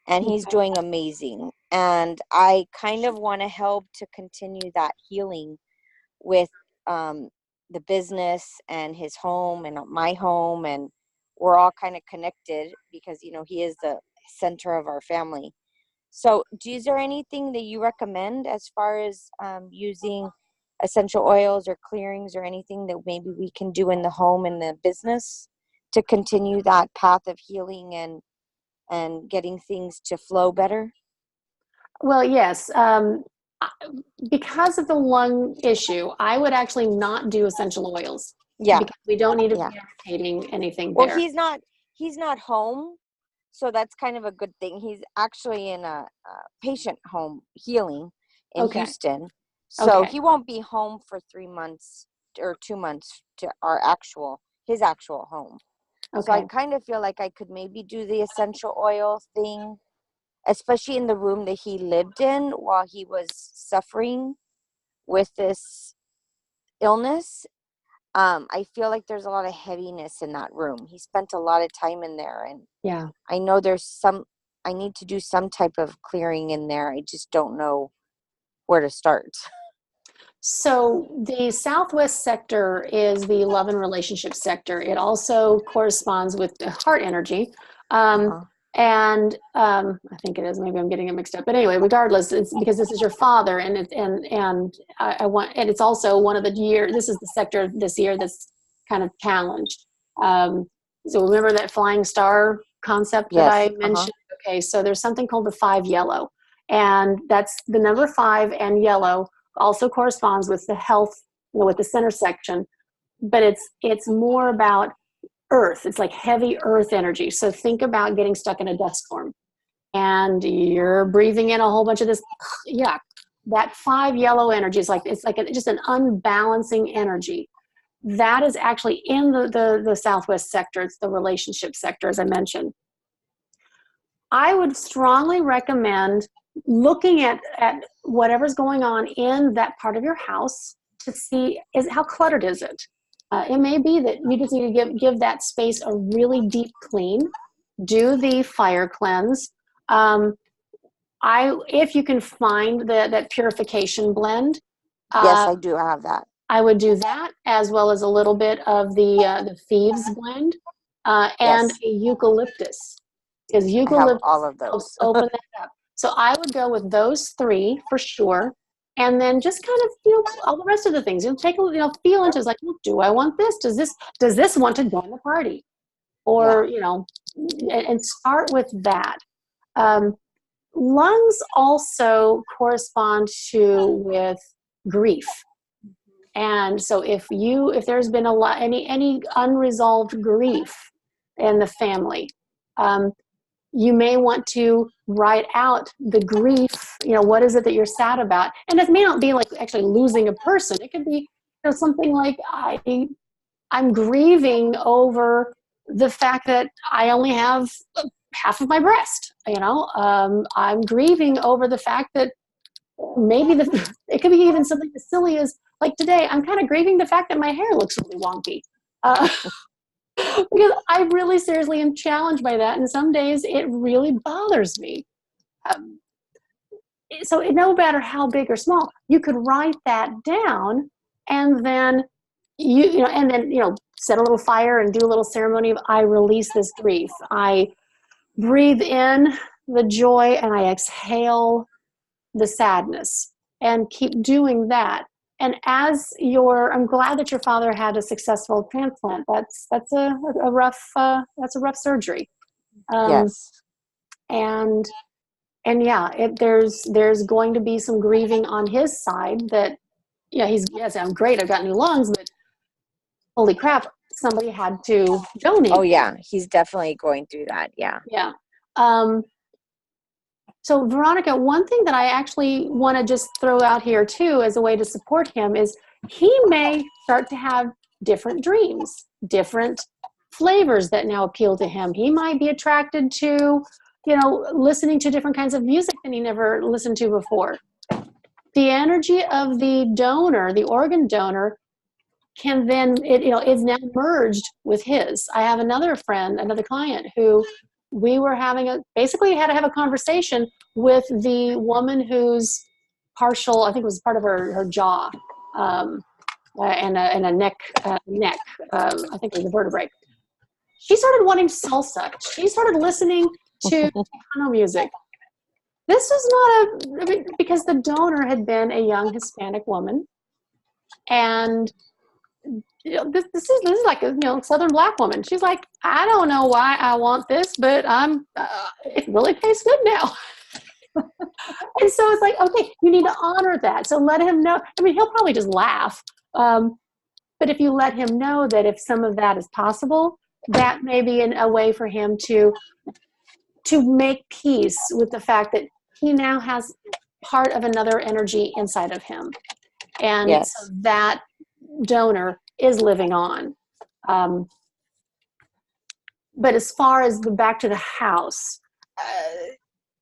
and he's doing amazing. And I kind of want to help to continue that healing with the business and his home and my home, and we're all kind of connected because he is the center of our family. So is there anything that you recommend as far as using essential oils or clearings, or anything that maybe we can do in the home and the business to continue that path of healing and getting things to flow better? Well, yes. Because of the lung issue, I would actually not do essential oils. Yeah. Because we don't need to be irritating anything Well, there. he's not home, so that's kind of a good thing. He's actually in a patient home healing in Houston. So he won't be home for 3 months or 2 months to his actual home. So I kind of feel like I could maybe do the essential oil thing, especially in the room that he lived in while he was suffering with this illness. I feel like there's a lot of heaviness in that room. He spent a lot of time in there, and I know I need to do some type of clearing in there. I just don't know where to start. So the southwest sector is the love and relationship sector. It also corresponds with the heart energy. Uh-huh. I think it is. Maybe I'm getting it mixed up. But anyway, regardless, it's because this is your father, and I want, and it's also one of the year. This is the sector this year that's kind of challenged. So remember that flying star concept that I Yes. mentioned? Okay, so there's something called the 5 yellow, and that's the number 5 and yellow also corresponds with the health, with the center section, but it's more about earth. It's like heavy earth energy. So think about getting stuck in a dust storm and you're breathing in a whole bunch of this yuck. That 5 yellow energy is like, just an unbalancing energy. That is actually in the southwest sector. It's the relationship sector, as I mentioned. I would strongly recommend looking at whatever's going on in that part of your house to see how cluttered is it. It may be that you just need to give that space a really deep clean. Do the fire cleanse. If you can find that purification blend. Yes, I do have that. I would do that, as well as a little bit of the thieves blend and Yes. a eucalyptus. Because I have eucalyptus all of helps those. open that up. So I would go with those 3 for sure. And then just kind of, all the rest of the things, take a, feel into, like, well, do I want this? Does this want to join the party? Or, and start with that. Lungs also correspond with grief. And so if there's been any unresolved grief in the family, you may want to write out the grief. What is it that you're sad about? And it may not be like actually losing a person. It could be something like, I'm grieving over the fact that I only have half of my breast. I'm grieving over the fact that maybe it could be even something as silly as, like, today I'm kind of grieving the fact that my hair looks really wonky. Because I really seriously am challenged by that, and some days it really bothers me. So no matter how big or small, you could write that down, and then set a little fire and do a little ceremony of, I release this grief. I breathe in the joy and I exhale the sadness, and keep doing that. And I'm glad that your father had a successful transplant. That's a rough surgery. Yes. And yeah, there's going to be some grieving on his side that, I'm great, I've got new lungs, but holy crap, somebody had to donate. Oh yeah, he's definitely going through that. Yeah. Yeah. So Veronica, one thing that I actually want to just throw out here too as a way to support him is he may start to have different dreams, different flavors that now appeal to him. He might be attracted to, listening to different kinds of music than he never listened to before. The energy of the donor, the organ donor, can then, is now merged with his. I have another client who we were basically had to have a conversation with the woman who's partial, I think it was part of her jaw, and a neck, I think it was a vertebrae. She started wanting salsa. She started listening to piano music. This was not because the donor had been a young Hispanic woman, and this is like a Southern Black woman. She's like, I don't know why I want this, but it really tastes good now. And so it's like, okay, you need to honor that. So let him know. I mean, he'll probably just laugh, but if you let him know that if some of that is possible, that may be a way for him to make peace with the fact that he now has part of another energy inside of him, and yes. So that donor is living on. But as far as back to the house,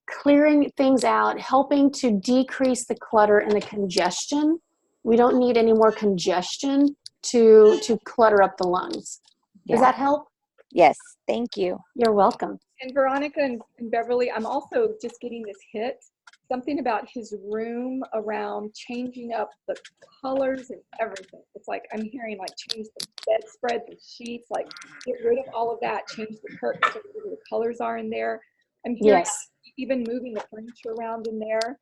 clearing things out, helping to decrease the clutter and the congestion. We don't need any more congestion to clutter up the lungs. Does that help? Yes, thank you. You're welcome. And Veronica and Beverly, I'm also just getting this hit something about his room around changing up the colors and everything. It's like I'm hearing like change the bedspread, the sheets, like get rid of all of that, change the curtains so whatever the colors are in there. I'm hearing Yes. even moving the furniture around in there,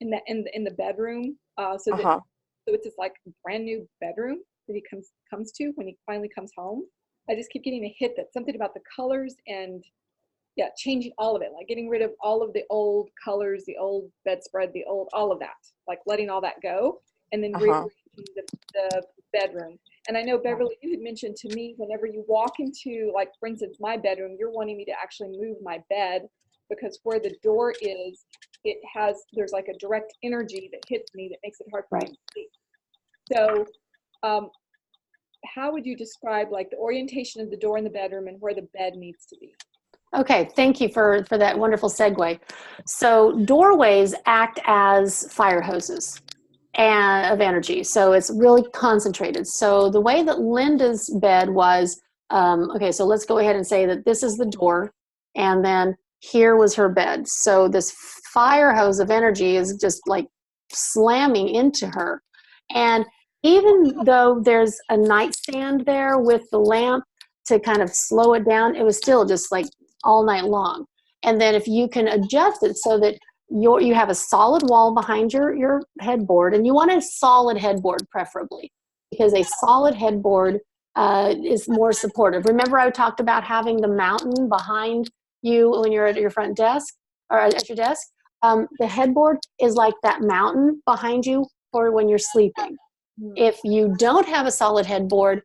in the bedroom, so that Uh-huh. so it's this like brand new bedroom that he comes to when he finally comes home. I just keep getting a hit that something about the colors and yeah, changing all of it, like getting rid of all of the old colors, the old bedspread, all of that, like letting all that go, and then Uh-huh. rearranging the bedroom. And I know, Beverly, you had mentioned to me whenever you walk into, like, for instance, my bedroom, you're wanting me to actually move my bed because where the door is, there's like a direct energy that hits me that makes it hard for me to sleep. So, how would you describe like the orientation of the door in the bedroom and where the bed needs to be? Okay, thank you for that wonderful segue. So doorways act as fire hoses of energy. So it's really concentrated. So the way that Linda's bed was, okay, so let's go ahead and say that this is the door, and then here was her bed. So this fire hose of energy is just like slamming into her. And even though there's a nightstand there with the lamp to kind of slow it down, it was still just like all night long. And then if you can adjust it so that you have a solid wall behind your headboard, and you want a solid headboard preferably, because a solid headboard is more supportive. Remember I talked about having the mountain behind you when you're at your front desk or at your desk? The headboard is like that mountain behind you for when you're sleeping. If you don't have a solid headboard,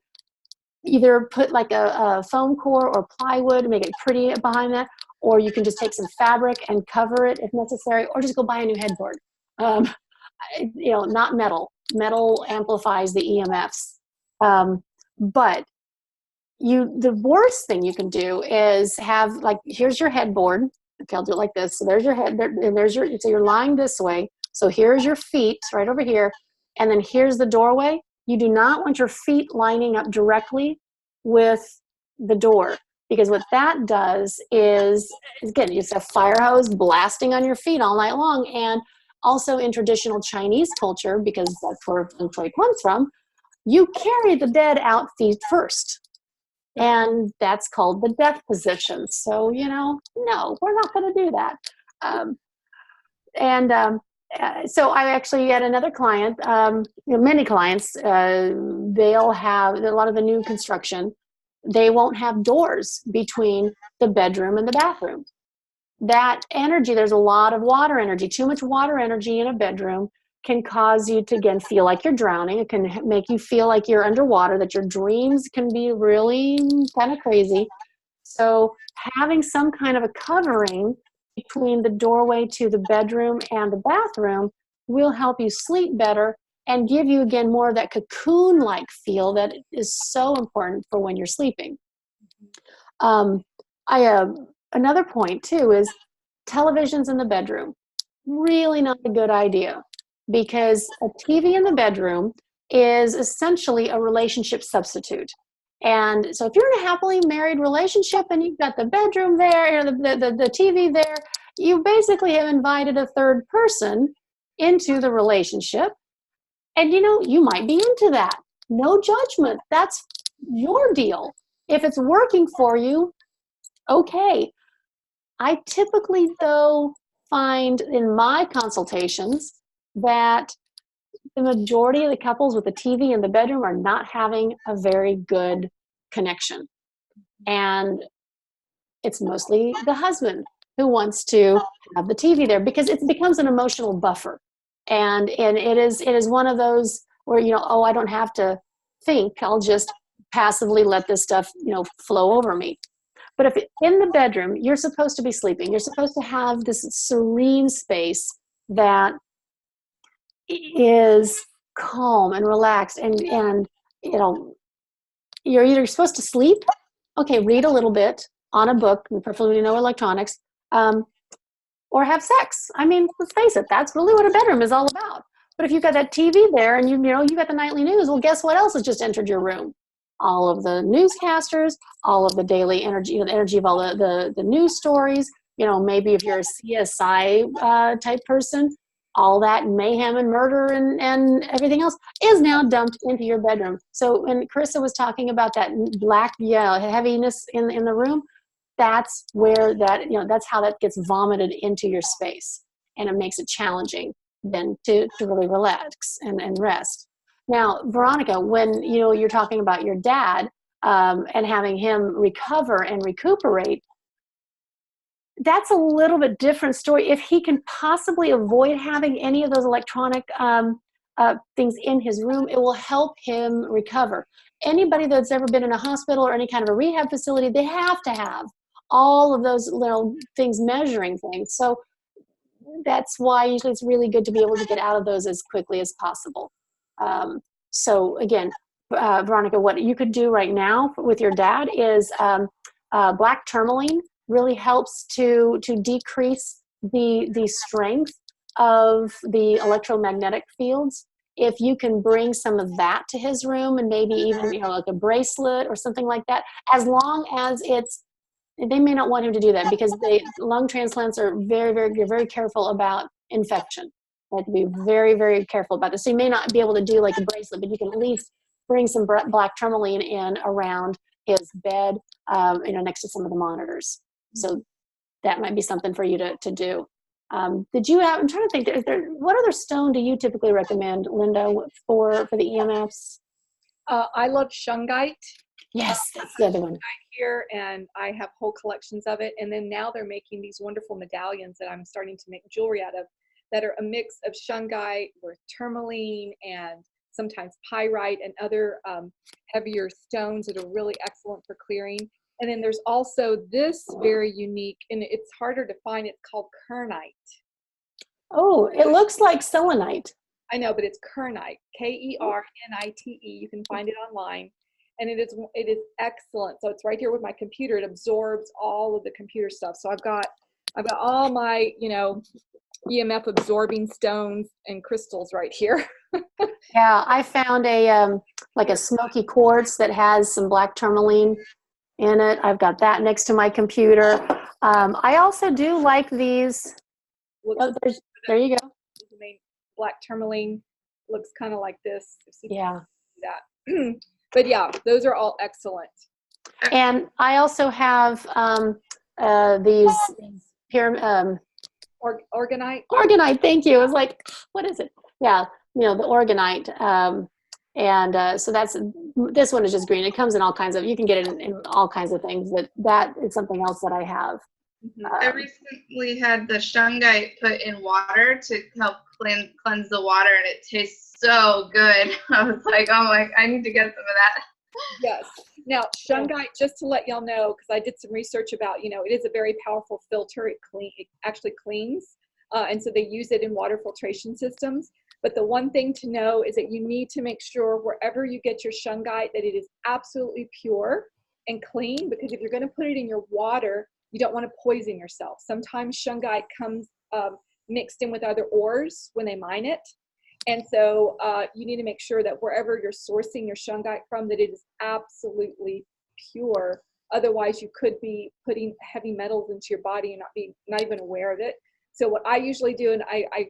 either put like a foam core or plywood, make it pretty behind that, or you can just take some fabric and cover it if necessary, or just go buy a new headboard. Not metal. Metal amplifies the EMFs. But the worst thing you can do is have, like, here's your headboard. Okay, I'll do it like this. So there's your head, and so you're lying this way. So here's your feet right over here, and then here's the doorway. You do not want your feet lining up directly with the door, because what that does is, again, it's a fire hose blasting on your feet all night long. And also in traditional Chinese culture, because that's where Feng Shui comes from, you carry the dead out feet first. And that's called the death position. So, no, we're not going to do that. So I actually had another client, many clients, they'll have a lot of the new construction. They won't have doors between the bedroom and the bathroom. That energy, there's a lot of water energy. Too much water energy in a bedroom can cause you to, again, feel like you're drowning. It can make you feel like you're underwater, that your dreams can be really kind of crazy. So having some kind of a covering between the doorway to the bedroom and the bathroom will help you sleep better and give you, again, more of that cocoon-like feel that is so important for when you're sleeping. Another point, too, is televisions in the bedroom. Really not a good idea, because a TV in the bedroom is essentially a relationship substitute. And so if you're in a happily married relationship and you've got the bedroom there, the TV there, you basically have invited a third person into the relationship. And, you might be into that. No judgment. That's your deal. If it's working for you, okay. I typically, though, find in my consultations that the majority of the couples with the TV in the bedroom are not having a very good connection. And it's mostly the husband who wants to have the TV there, because it becomes an emotional buffer. And it is one of those where, I don't have to think, I'll just passively let this stuff, flow over me. But if in the bedroom, you're supposed to be sleeping, you're supposed to have this serene space that is calm and relaxed, and you're either supposed to sleep, okay, read a little bit on a book, and preferably no electronics, or have sex. I mean, let's face it, that's really what a bedroom is all about. But if you've got that TV there and you got the nightly news, well, guess what else has just entered your room? All of the newscasters, all of the daily energy, the energy of all the news stories, maybe if you're a CSI type person, all that mayhem and murder and everything else is now dumped into your bedroom. So when Carissa was talking about that black, heaviness in the room, that's where that's how that gets vomited into your space, and it makes it challenging then to really relax and rest. Now, Veronica, when you're talking about your dad and having him recover and recuperate, that's a little bit different story. If he can possibly avoid having any of those electronic things in his room, it will help him recover. Anybody that's ever been in a hospital or any kind of a rehab facility, they have to have all of those little things, measuring things. So that's why usually it's really good to be able to get out of those as quickly as possible. So again, Veronica, what you could do right now with your dad is black tourmaline really helps to decrease the strength of the electromagnetic fields. If you can bring some of that to his room, and maybe even like a bracelet or something like that, as long as they may not want him to do that, because lung transplants are you're very careful about infection. You have to be very, very careful about this. So you may not be able to do like a bracelet, but you can at least bring some black tourmaline in around his bed, next to some of the monitors. So that might be something for you to do. I'm trying to think, what other stone do you typically recommend, Linda, for the EMFs? I love shungite. Yes, that's the other one. Here, and I have whole collections of it. And then now they're making these wonderful medallions that I'm starting to make jewelry out of, that are a mix of shungite with tourmaline and sometimes pyrite and other heavier stones that are really excellent for clearing. And then there's also this very unique, and it's harder to find, it's called kernite. Oh, it looks like selenite. I know, but it's kernite, Kernite. You can find it online. And it is excellent. So it's right here with my computer. It absorbs all of the computer stuff. So I've got all my, EMF absorbing stones and crystals right here. Yeah, I found a smoky quartz that has some black tourmaline in it. I've got that next to my computer. I also do like these. There you go. Black tourmaline looks kind of like this. Yeah. That. But yeah, those are all excellent. And I also have these Organite. Organite, thank you. It was like, what is it? Yeah, the organite. So this one is just green. It comes in all kinds of, you can get it in all kinds of things. That is something else that I have. I recently had the shungite put in water to help cleanse the water, and it tastes so good. I was like, oh I need to get some of that. Yes. Now, shungite, just to let y'all know, because I did some research about, it is a very powerful filter. It actually cleans. And so they use it in water filtration systems. But the one thing to know is that you need to make sure wherever you get your shungite that it is absolutely pure and clean, because if you're going to put it in your water, you don't want to poison yourself. Sometimes shungite comes mixed in with other ores when they mine it. And so you need to make sure that wherever you're sourcing your shungite from, that it is absolutely pure. Otherwise, you could be putting heavy metals into your body and not even aware of it. So what I usually do, and I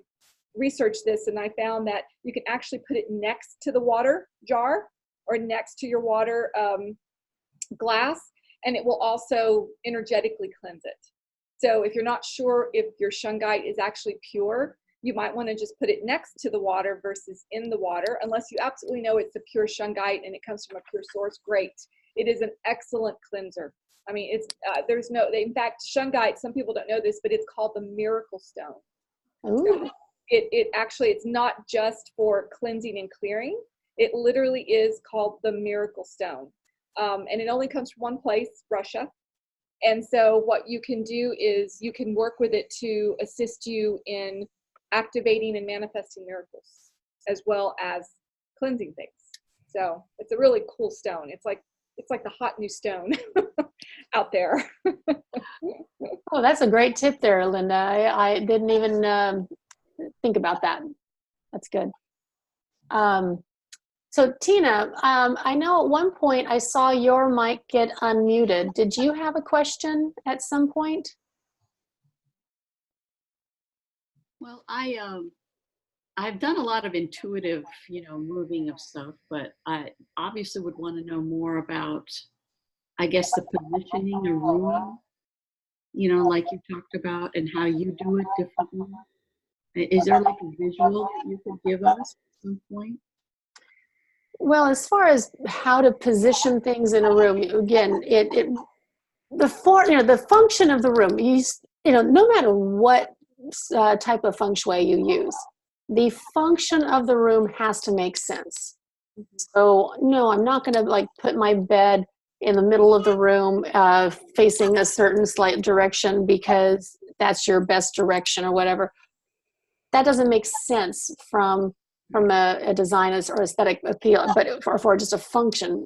researched this, and I found that you can actually put it next to the water jar or next to your water glass, and it will also energetically cleanse it. So if you're not sure if your shungite is actually pure, you might want to just put it next to the water versus in the water, unless you absolutely know it's a pure shungite and it comes from a pure source. Great. It is an excellent cleanser. I mean, it's in fact, shungite, some people don't know this, but it's called the miracle stone. So it's not just for cleansing and clearing. It literally is called the miracle stone. And it only comes from one place, Russia. And so what you can do is you can work with it to assist you in activating and manifesting miracles, as well as cleansing things. So it's a really cool stone. It's like the hot new stone out there. Oh, that's a great tip there, Linda. I didn't even think about that. That's good. So Tina, I know at one point I saw your mic get unmuted. Did you have a question at some point? Well, I've done a lot of intuitive, moving of stuff, but I obviously would want to know more about, I guess, the positioning of room, like you talked about, and how you do it differently. Is there like a visual that you could give us at some point? Well, as far as how to position things in a room, again, the function of the room, no matter what type of feng shui you use, the function of the room has to make sense. So no, I'm not going to like put my bed in the middle of the room facing a certain slight direction because that's your best direction or whatever. That doesn't make sense from a design or aesthetic appeal, but for just a function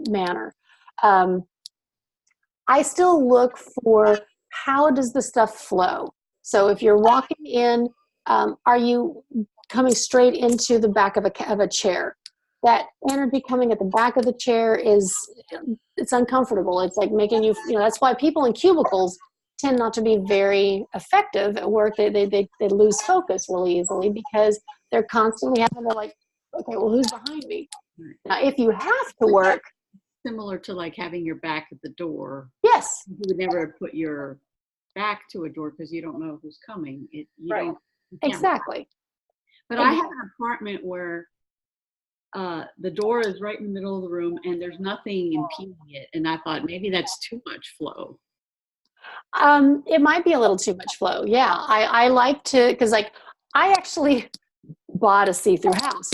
manner. I still look for how does the stuff flow. So if you're walking in, are you coming straight into the back of a chair? That energy coming at the back of the chair it's uncomfortable. It's like making you, that's why people in cubicles tend not to be very effective at work. They lose focus really easily because they're constantly having to like, okay, well, who's behind me? Now, if you have to work, similar to like having your back at the door. Yes. You would never put your back to a door because you don't know who's coming. Right. Exactly. But I have an apartment where the door is right in the middle of the room and there's nothing impeding it. And I thought maybe that's too much flow. It might be a little too much flow. Yeah. I like to, because like I actually bought a see-through house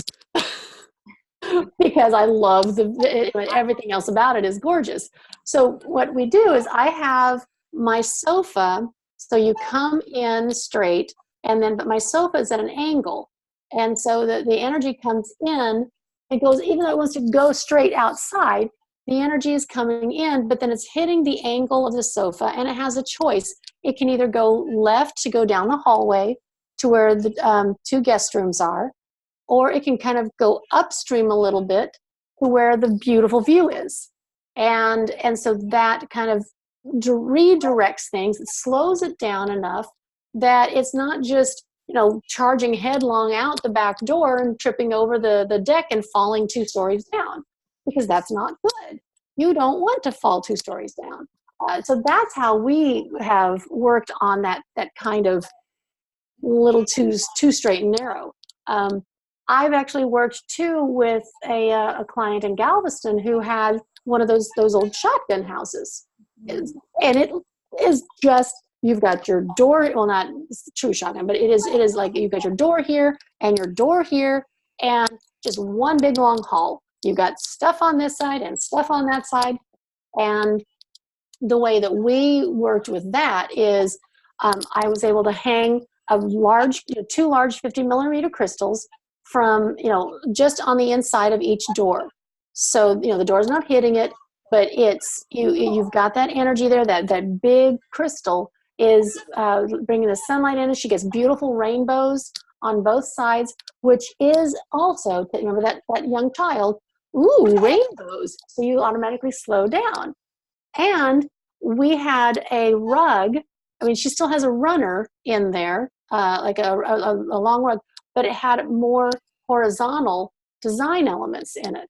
because I love everything else about it is gorgeous. So what we do is I have my sofa, so you come in straight, but my sofa is at an angle. And so the energy comes in, it goes, even though it wants to go straight outside, the energy is coming in, but then it's hitting the angle of the sofa and it has a choice. It can either go left to go down the hallway to where the 2 guest rooms are, or it can kind of go upstream a little bit to where the beautiful view is. And so that kind of redirects things. It slows it down enough that it's not just, charging headlong out the back door and tripping over the deck and falling 2 stories down, because that's not good. You don't want to fall 2 stories down. So that's how we have worked on that kind of little too straight and narrow. I've actually worked too with a client in Galveston who had one of those old shotgun houses, and it is just, you've got your door, well, not true shotgun, but it is like you've got your door here and your door here and just one big long hall. You've got stuff on this side and stuff on that side. And the way that we worked with that is I was able to hang a large, 2 large 50-millimeter crystals from, just on the inside of each door. So, the door's not hitting it, but it's, you've got that energy there, that big crystal is bringing the sunlight in. She gets beautiful rainbows on both sides, which is also, remember that young child, ooh, rainbows. So you automatically slow down. And we had a rug. I mean, she still has a runner in there, like a long rug, but it had more horizontal design elements in it.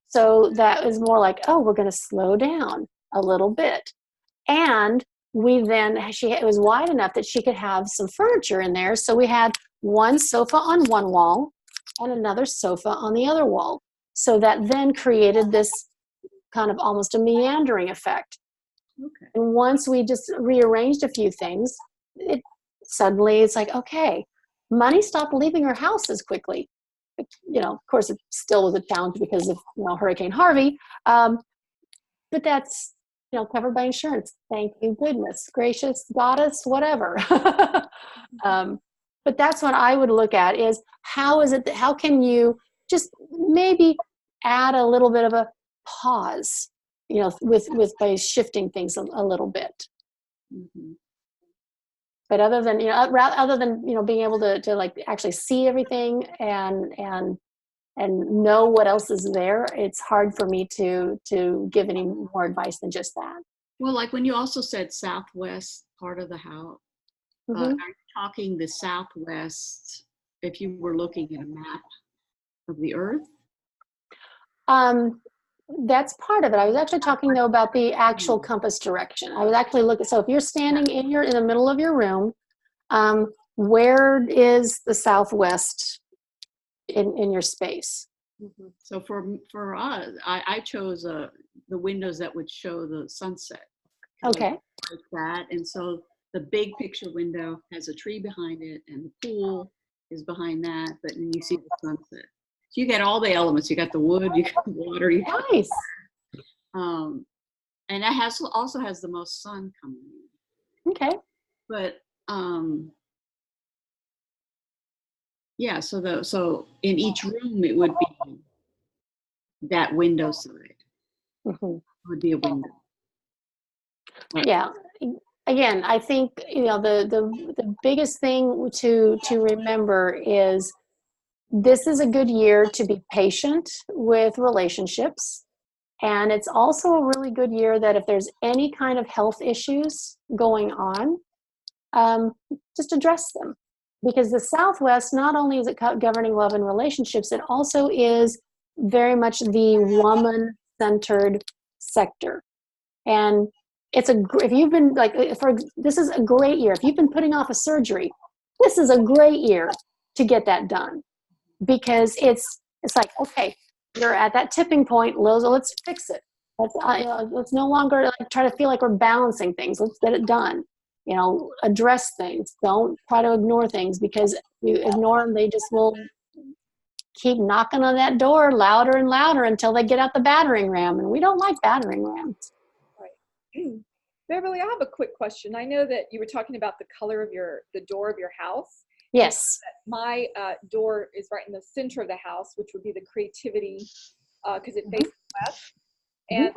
So that is more like, oh, we're going to slow down a little bit. And it was wide enough that she could have some furniture in there. So we had one sofa on one wall and another sofa on the other wall. So that then created this kind of almost a meandering effect. Okay. And once we just rearranged a few things, suddenly it's like, okay, money stopped leaving her house as quickly. Of course, it still was a challenge because of Hurricane Harvey, but that's covered by insurance. Thank you, goodness gracious, goddess, whatever. But that's what I would look at is how can you just maybe add a little bit of a pause, with by shifting things a little bit. Mm-hmm. But other than being able to like actually see everything and know what else is there, it's hard for me to give any more advice than just that. Well, like when you also said southwest part of the house, Mm-hmm. Are you talking the southwest if you were looking at a map of the earth? That's part of it. I was actually talking though about the actual compass direction. I was actually looking, so if you're standing in the middle of your room, where is the southwest in your space? Mm-hmm. So for us, I chose the windows that would show the sunset. Okay. Like that, and so the big picture window has a tree behind it, and the pool is behind that. But then you see the sunset. So you get all the elements. You got the wood, you got the water. You got Nice. and that also has the most sun coming in. Okay. But yeah, so in each room it would be that window side. Mm-hmm. Would be a window. Yeah. Again, I think the biggest thing to remember is this is a good year to be patient with relationships. And it's also a really good year that if there's any kind of health issues going on, just address them. Because the Southwest, not only is it governing love and relationships, it also is very much the woman-centered sector. And if you've been this is a great year. If you've been putting off a surgery, this is a great year to get that done. Because it's like, okay, you're at that tipping point, let's fix it. Let's no longer try to feel like we're balancing things. Let's get it done. Address things. Don't try to ignore things, because you ignore them, they just will keep knocking on that door louder and louder until they get out the battering ram. And we don't like battering rams. Right. Beverly, I have a quick question. I know that you were talking about the color of the door of your house. Yes. My door is right in the center of the house, which would be the creativity, because it faces west. And the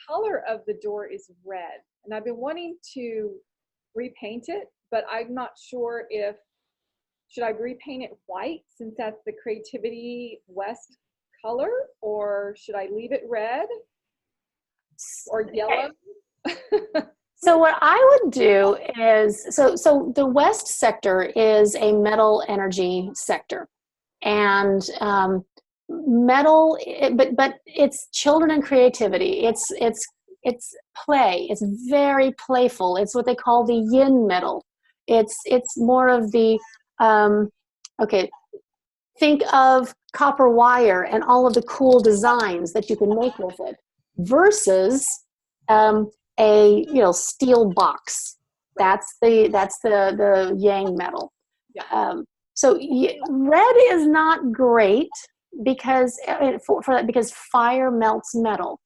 color of the door is red. And I've been wanting to repaint it, but I'm not sure should I repaint it white since that's the creativity west color, or should I leave it red or yellow? So what I would do is, so the west sector is a metal energy sector, and metal, but it's children and creativity. It's play. It's very playful. It's what they call the yin metal. It's more of the okay. Think of copper wire and all of the cool designs that you can make with it, versus a steel box. That's the yang metal. Yeah. So red is not great because for that, because fire melts metal.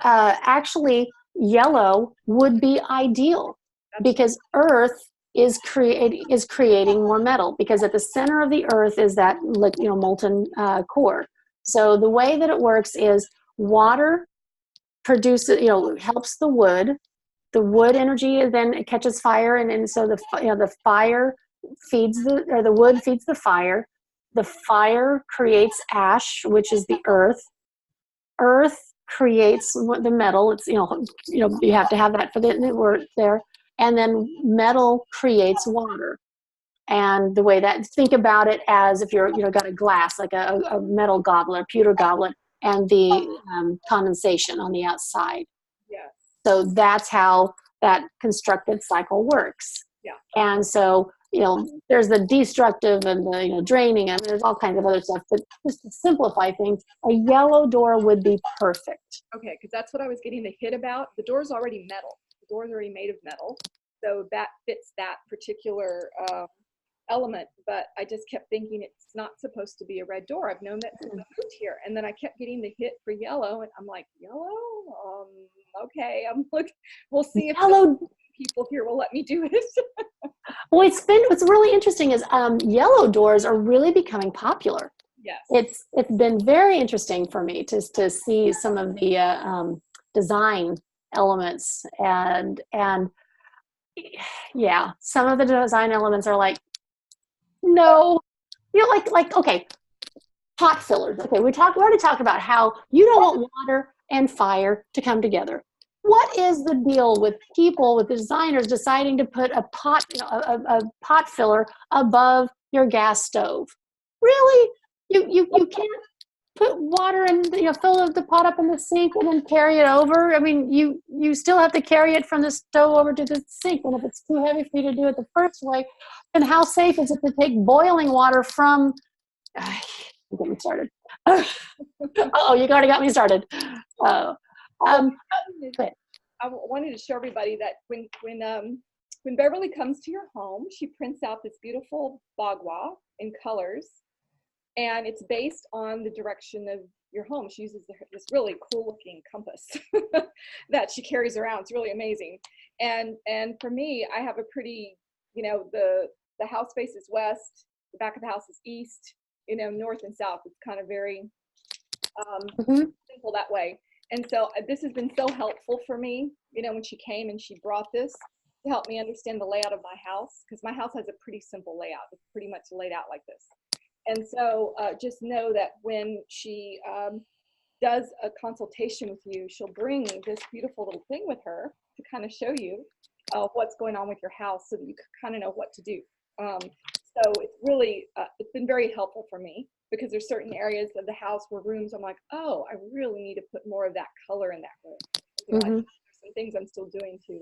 Actually, yellow would be ideal because Earth is creating more metal, because at the center of the Earth is that molten core. So the way that it works is water produces, helps the wood. The wood energy then catches fire, and so the fire feeds the wood feeds the fire. The fire creates ash, which is the earth. Earth creates the metal. It's you have to have that for the word there, and then metal creates water. And the way that, think about it as if you're got a glass, like a metal goblet, a pewter goblet, and the condensation on the outside. Yeah. So that's how that constructed cycle works. Yeah. And so, there's the destructive and the draining, and there's all kinds of other stuff. But just to simplify things, a yellow door would be perfect. Okay, because that's what I was getting the hit about. The door's already metal. The door's already made of metal. So that fits that particular element, but I just kept thinking it's not supposed to be a red door. I've known that since I moved here, and then I kept getting the hit for yellow, and I'm like, yellow? Okay, we'll see if yellow people here will let me do it. Well, what's really interesting is yellow doors are really becoming popular. Yes. It's been very interesting for me to see some of the design elements, and yeah, some of the design elements are like, no, like okay, pot fillers. Okay, we already talked about how you don't want water and fire to come together. what is the deal with people, with designers deciding to put a pot, a pot filler above your gas stove? Really? You can't put water and fill the pot up in the sink and then carry it over? I mean, you still have to carry it from the stove over to the sink, and if it's too heavy for you to do it the first way, then how safe is it to take boiling water from get me started. Oh, you already got me started. I wanted to show everybody that when Beverly comes to your home, she prints out this beautiful bagua in colors, and it's based on the direction of your home. She uses this really cool looking compass that she carries around. It's really amazing. And for me, I have a pretty, the house faces west, the back of the house is east, north and south. It's kind of very simple that way. And so this has been so helpful for me, when she came and she brought this to help me understand the layout of my house, because my house has a pretty simple layout. It's pretty much laid out like this. And so just know that when she does a consultation with you, she'll bring this beautiful little thing with her to kind of show you what's going on with your house, so that you kind of know what to do. So it's really, it's been very helpful for me, because there's certain areas of the house where rooms I'm like, oh, I really need to put more of that color in that room. There's some things I'm still doing to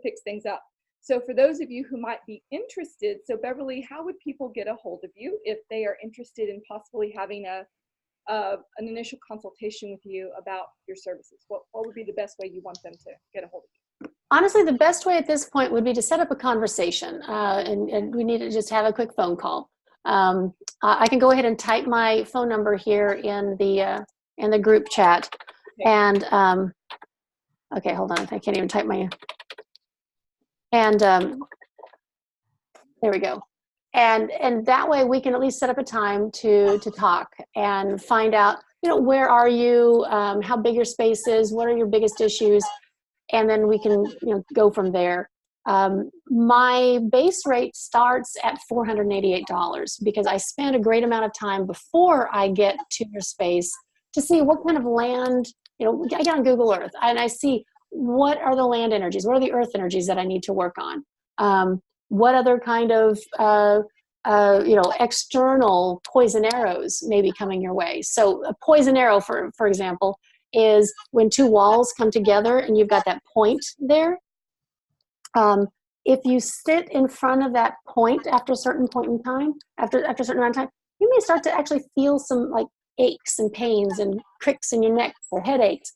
fix things up. So for those of you who might be interested, so Beverly, how would people get a hold of you if they are interested in possibly having an initial consultation with you about your services? What would be the best way you want them to get a hold of you? Honestly, the best way at this point would be to set up a conversation, and we need to just have a quick phone call. I can go ahead and type my phone number here in the group chat. Okay. And okay, hold on, I can't even type my. And there we go. And that way we can at least set up a time to talk and find out, where are you, how big your space is, what are your biggest issues, and then we can go from there. My base rate starts at $488 because I spend a great amount of time before I get to your space to see what kind of land, I get on Google Earth and I see what are the land energies, what are the earth energies that I need to work on. What other kind of external poison arrows may be coming your way. So a poison arrow, for example, is when two walls come together and you've got that point there. If you sit in front of that point after a certain point in time, after a certain amount of time, you may start to actually feel some like aches and pains and cricks in your neck or headaches.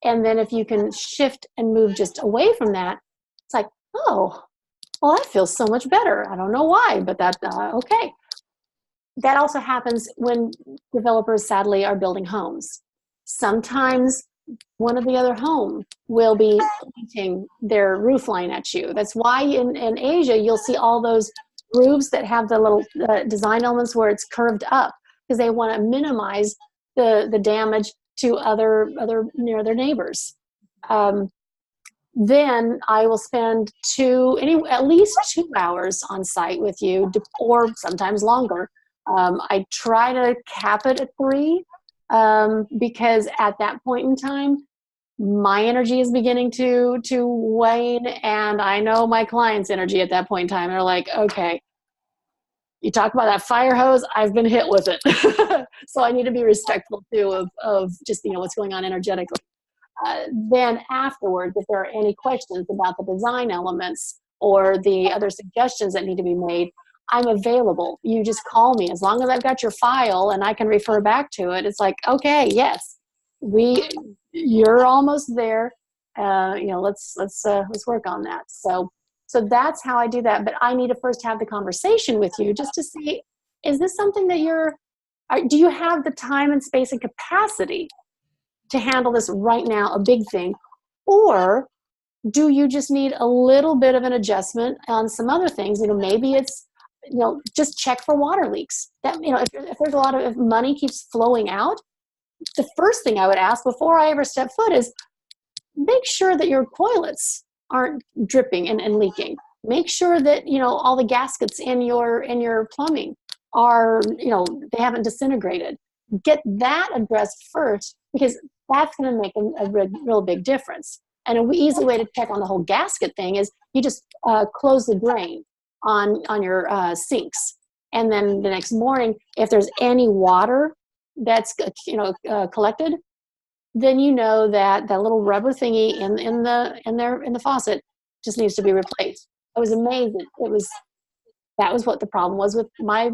And then if you can shift and move just away from that, it's like, oh, well, that feels so much better. I don't know why, but that, okay. That also happens when developers, sadly, are building homes. Sometimes one of the other home will be pointing their roof line at you. That's why in Asia, you'll see all those roofs that have the little design elements where it's curved up, because they want to minimize the damage to other their neighbors. Then I will spend at least 2 hours on site with you, or sometimes longer. I try to cap it at 3, because at that point in time, my energy is beginning to wane, and I know my client's energy at that point in time. They're like, okay, you talk about that fire hose, I've been hit with it. So I need to be respectful too of just what's going on energetically. Then afterwards, if there are any questions about the design elements or the other suggestions that need to be made, I'm available. You just call me. As long as I've got your file and I can refer back to it, it's like, okay, yes, you're almost there. Let's work on that. So that's how I do that. But I need to first have the conversation with you just to see, is this something that do you have the time and space and capacity to handle this right now, a big thing? Or do you just need a little bit of an adjustment on some other things? Maybe it's, just check for water leaks. That, if there's a lot of, if money keeps flowing out, the first thing I would ask before I ever step foot is make sure that your toilets aren't dripping and leaking. Make sure that, all the gaskets in your plumbing are, they haven't disintegrated. Get that addressed first, because that's going to make a real big difference. And an easy way to check on the whole gasket thing is you just close the drain on your sinks. And then the next morning, if there's any water that's collected, then you know that that little rubber thingy in the faucet just needs to be replaced. I was amazed. That was what the problem was with my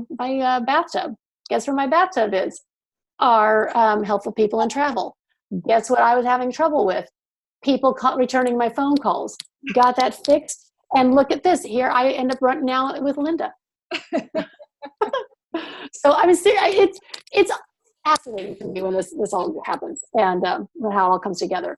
bathtub. Guess where my bathtub is? Our helpful people in travel. Guess what I was having trouble with? People returning my phone calls. Got that fixed, and look at this. Here I end up running now with Linda. So I mean, it's fascinating to me when this all happens and how it all comes together.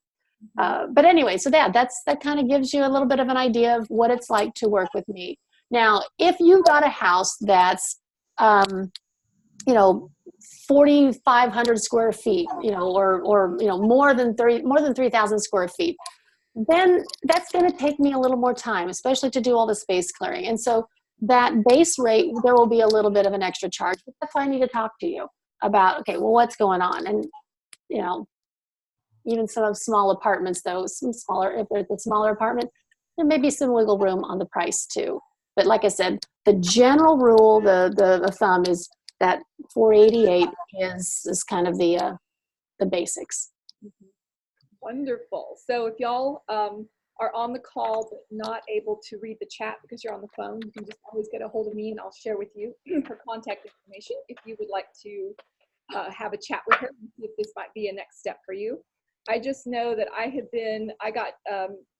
But anyway, so that kind of gives you a little bit of an idea of what it's like to work with me. Now, if you've got a house that's 4,500 square feet, or more than 3,000 square feet, then that's going to take me a little more time, especially to do all the space clearing. And so that base rate, there will be a little bit of an extra charge. But that's why I need to talk to you about, okay, well, what's going on? And, even some of small apartments, though, if it's a smaller apartment, there may be some wiggle room on the price too. But like I said, the general rule, the thumb is that 488 is kind of the basics. Wonderful. So if y'all are on the call but not able to read the chat because you're on the phone, you can just always get a hold of me and I'll share with you her contact information if you would like to have a chat with her and see if this might be a next step for you. I just know that I got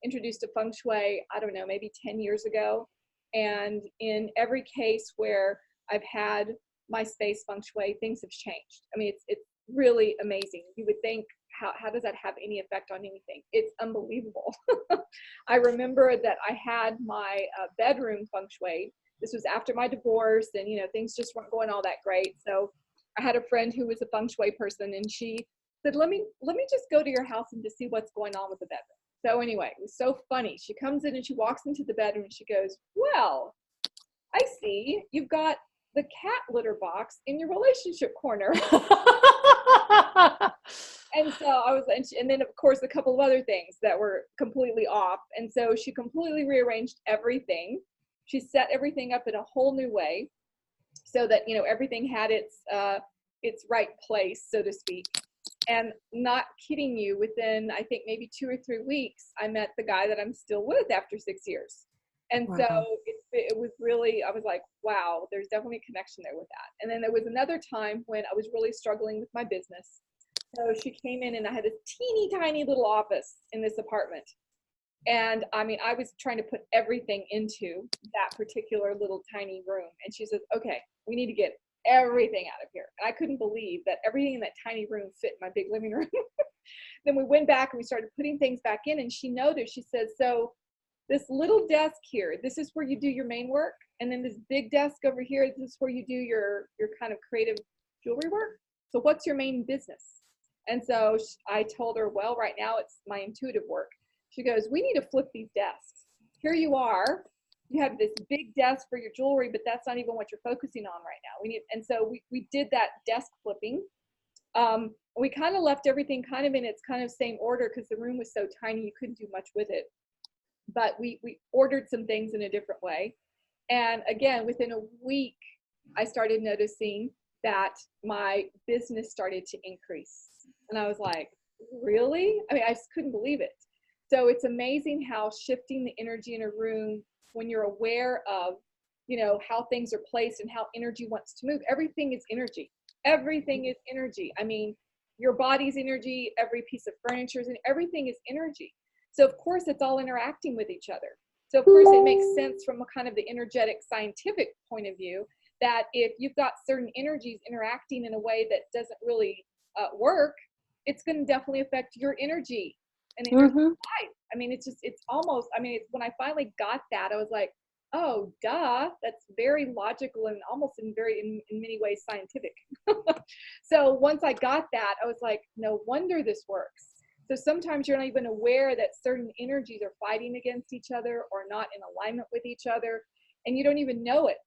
introduced to Feng Shui, I don't know, maybe 10 years ago. And in every case where I've had my space Feng Shui, things have changed. I mean, it's really amazing. You would think, how does that have any effect on anything? It's unbelievable. I remember that I had my bedroom Feng Shui. This was after my divorce, and things just weren't going all that great. So I had a friend who was a Feng Shui person, and she said, let me just go to your house and just see what's going on with the bedroom. So anyway, it was so funny. She comes in and she walks into the bedroom and she goes, well, I see you've got the cat litter box in your relationship corner. And so I was, and then of course a couple of other things that were completely off. And so she completely rearranged everything. She set everything up in a whole new way so that, everything had its right place, so to speak. And not kidding you, within, I think, maybe 2 or 3 weeks, I met the guy that I'm still with after 6 years. And wow. So it was really, I was like, wow, there's definitely a connection there with that. And then there was another time when I was really struggling with my business. So she came in and I had this teeny tiny little office in this apartment. And I mean, I was trying to put everything into that particular little tiny room. And she says, okay, we need to get everything out of here. And I couldn't believe that everything in that tiny room fit in my big living room. Then we went back and we started putting things back in, and she noticed, she said, so this little desk here, this is where you do your main work, and then this big desk over here, this is where you do your kind of creative jewelry work. So what's your main business? And so I told her, well, right now it's my intuitive work. She goes, we need to flip these desks. Here you are. You have this big desk for your jewelry, but that's not even what you're focusing on right now. And so we did that desk flipping. We kind of left everything kind of in its kind of same order because the room was so tiny you couldn't do much with it. But we ordered some things in a different way. And again, within a week, I started noticing that my business started to increase. And I was like, really? I mean, I just couldn't believe it. So it's amazing how shifting the energy in a room, when you're aware of, how things are placed and how energy wants to move. Everything is energy. Everything is energy. I mean, your body's energy, every piece of furniture is, and everything is energy. So of course it's all interacting with each other. So of course it makes sense from a kind of the energetic scientific point of view that if you've got certain energies interacting in a way that doesn't really work, it's going to definitely affect your energy and then your life. I mean, it's almost, I mean, when I finally got that, I was like, oh, duh, that's very logical and almost in many ways scientific. So once I got that, I was like, no wonder this works. So sometimes you're not even aware that certain energies are fighting against each other or not in alignment with each other. And you don't even know it,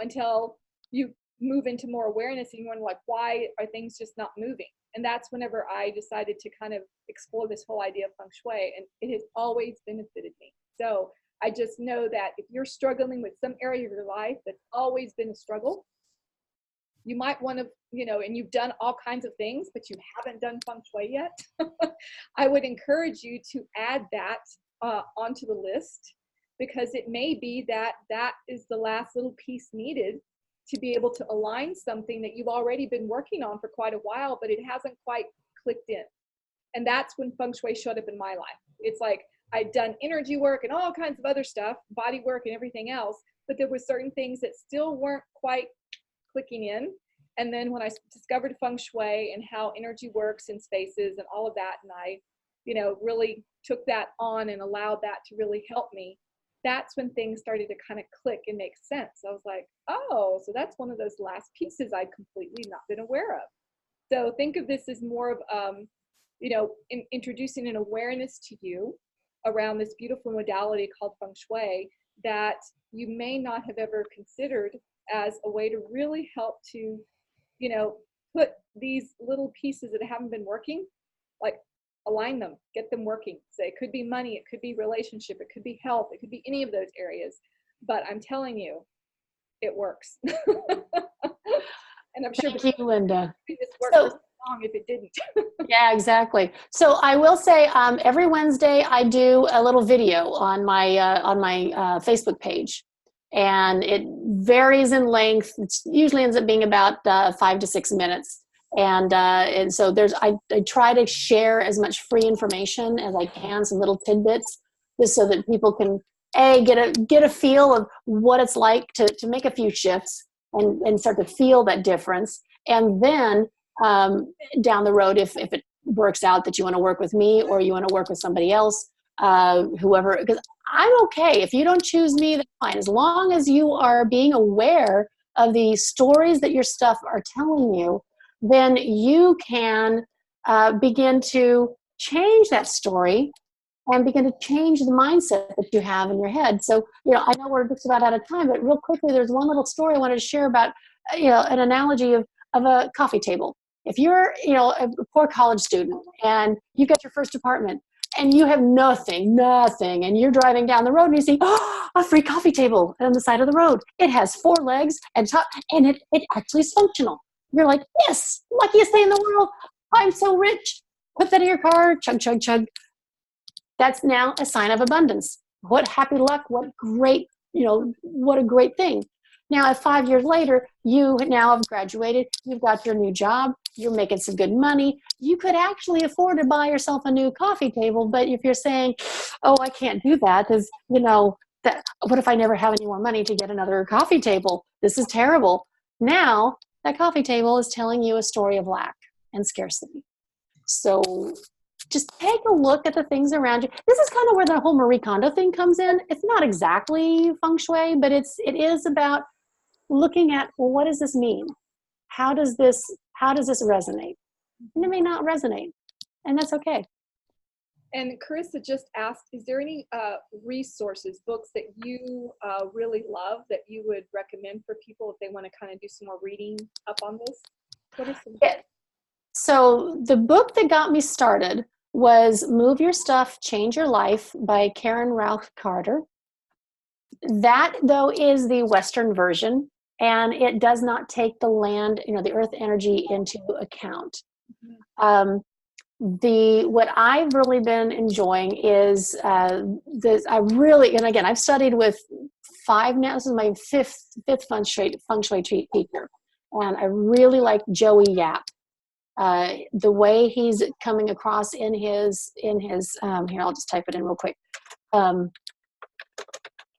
until you move into more awareness and you wonder, like, why are things just not moving? And that's whenever I decided to kind of explore this whole idea of Feng Shui, and it has always benefited me. So I just know that if you're struggling with some area of your life that's always been a struggle, you might want to, and you've done all kinds of things, but you haven't done Feng Shui yet, I would encourage you to add that onto the list, because it may be that that is the last little piece needed to be able to align something that you've already been working on for quite a while, but it hasn't quite clicked in. And that's when Feng Shui showed up in my life. It's like I'd done energy work and all kinds of other stuff, body work and everything else, but there were certain things that still weren't quite clicking in. And then when I discovered Feng Shui and how energy works in spaces and all of that, and I, really took that on and allowed that to really help me, that's when things started to kind of click and make sense. I was like, oh, so that's one of those last pieces I'd completely not been aware of. So think of this as more of, introducing an awareness to you around this beautiful modality called Feng Shui that you may not have ever considered as a way to really help to, put these little pieces that haven't been working, like align them, get them working. So it could be money, it could be relationship, it could be health, it could be any of those areas. But I'm telling you, it works. And I'm sure Thank you, Linda. this worked for so long if it didn't. Yeah, exactly. So I will say every Wednesday I do a little video on my Facebook page, and it varies in length. It usually ends up being about 5 to 6 minutes. And so I try to share as much free information as I can, some little tidbits, just so that people can get a feel of what it's like to make a few shifts and start to feel that difference. And then down the road, if it works out that you want to work with me or you want to work with somebody else, whoever, because I'm okay. If you don't choose me, that's fine. As long as you are being aware of the stories that your stuff are telling you, then you can begin to change that story and begin to change the mindset that you have in your head. So, I know we're just about out of time, but real quickly, there's one little story I wanted to share about, an analogy of a coffee table. If you're, a poor college student and you get your first apartment and you have nothing, and you're driving down the road and you see, a free coffee table on the side of the road. It has 4 legs and it actually is functional. You're like, yes, luckiest thing in the world. I'm so rich. Put that in your car, chug, chug, chug. That's now a sign of abundance. What happy luck, what great, what a great thing. Now, if 5 years later, you now have graduated, you've got your new job, you're making some good money, you could actually afford to buy yourself a new coffee table. But if you're saying, oh, I can't do that because, what if I never have any more money to get another coffee table? This is terrible. Now, that coffee table is telling you a story of lack and scarcity. So just take a look at the things around you. This is kind of where the whole Marie Kondo thing comes in. It's not exactly Feng Shui, but it is about looking at, well, what does this mean? How does this resonate? And it may not resonate, and that's okay. And Carissa just asked, is there any resources, books that you really love that you would recommend for people if they want to kind of do some more reading up on this? What are some books? So the book that got me started was Move Your Stuff, Change Your Life by Karen Ralph Carter. That, though, is the Western version, and it does not take the land, the earth energy into account. What I've really been enjoying is and again, I've studied with 5 now. This is my fifth feng shui teacher, and I really like Joey Yap. The way he's coming across in his here, I'll just type it in real quick.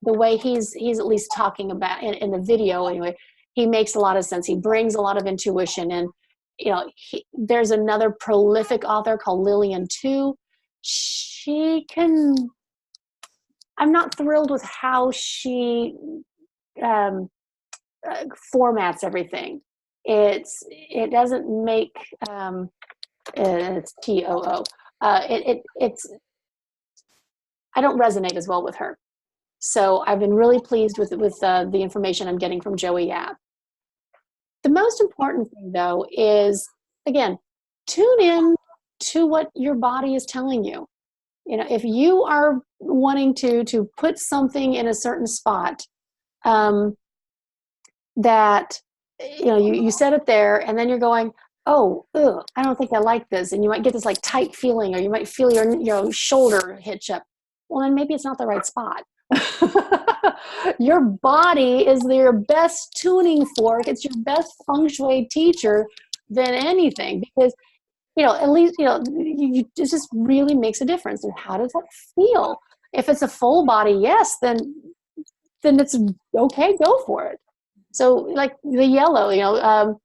The way he's at least talking about in the video anyway, he makes a lot of sense. He brings a lot of intuition, and there's another prolific author called Lillian Tu. I'm not thrilled with how she formats everything. It doesn't make it's TOO. It's I don't resonate as well with her. So I've been really pleased with the information I'm getting from Joey Yap. The most important thing, though, is, again, tune in to what your body is telling you. You know, if you are wanting to put something in a certain spot, that, you know, you set it there and then you're going, oh, ugh, I don't think I like this. And you might get this like tight feeling, or you might feel your shoulder hitch up. Well, then maybe it's not the right spot. Your body is your best tuning fork. It's your best feng shui teacher than anything, because, you know, at least, you know, it just really makes a difference. And how does that feel? If it's a full body yes, then it's okay, go for it. So like the yellow, you know,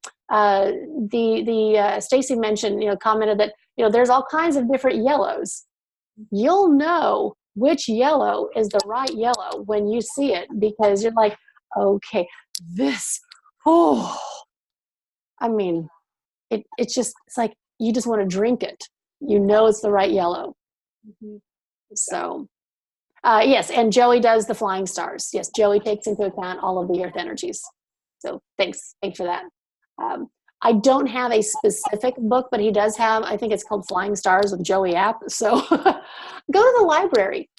Stacy mentioned, you know, commented that, you know, there's all kinds of different yellows. You'll know which yellow is the right yellow when you see it, because you're like, okay, this, oh, I mean, it's like, you just want to drink it. You know, it's the right yellow. Mm-hmm. So, yes. And Joey does the flying stars. Yes. Joey takes into account all of the earth energies. So thanks for that. I don't have a specific book, but he does have, I think it's called Flying Stars with Joey app. So go to the library,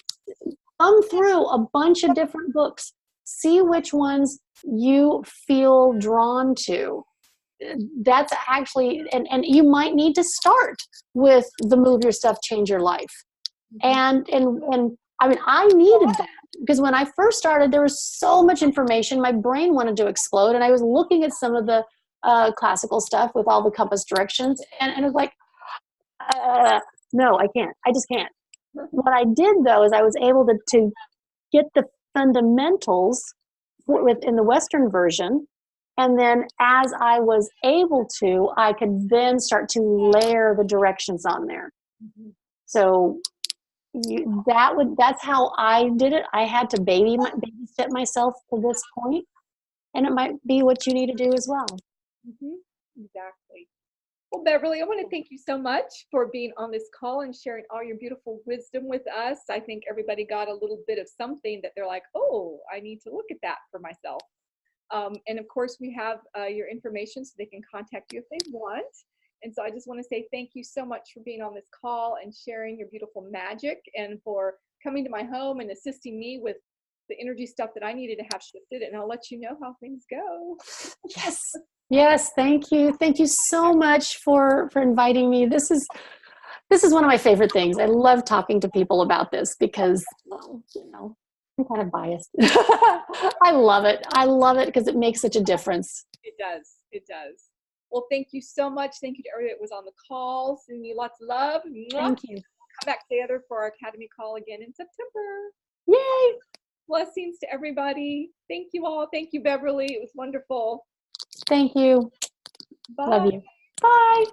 thumb through a bunch of different books, see which ones you feel drawn to. That's actually, and you might need to start with the Move Your Stuff, Change Your Life. And I mean, I needed that, because when I first started, there was so much information. My brain wanted to explode, and I was looking at some of the classical stuff with all the compass directions, and it was like, no, I can't. I just can't. What I did, though, is I was able to get the fundamentals in the Western version, and then as I was able to, I could then start to layer the directions on there. Mm-hmm. So that's how I did it. I had to babysit myself to this point, and it might be what you need to do as well. Mm-hmm. Exactly. Well, Beverly, I want to thank you so much for being on this call and sharing all your beautiful wisdom with us. I think everybody got a little bit of something that they're like, oh, I need to look at that for myself. And of course, we have your information so they can contact you if they want. And so I just want to say thank you so much for being on this call and sharing your beautiful magic, and for coming to my home and assisting me with the energy stuff that I needed to have shifted. And I'll let you know how things go. Yes. Yes. Thank you. Thank you so much for inviting me. This is one of my favorite things. I love talking to people about this because, well, you know, I'm kind of biased. I love it. I love it because it makes such a difference. It does. It does. Well, thank you so much. Thank you to everybody that was on the call. Sending you lots of love. Thank you. Come back together for our Academy call again in September. Yay. Blessings to everybody. Thank you all. Thank you, Beverly. It was wonderful. Thank you. Bye. Love you. Bye.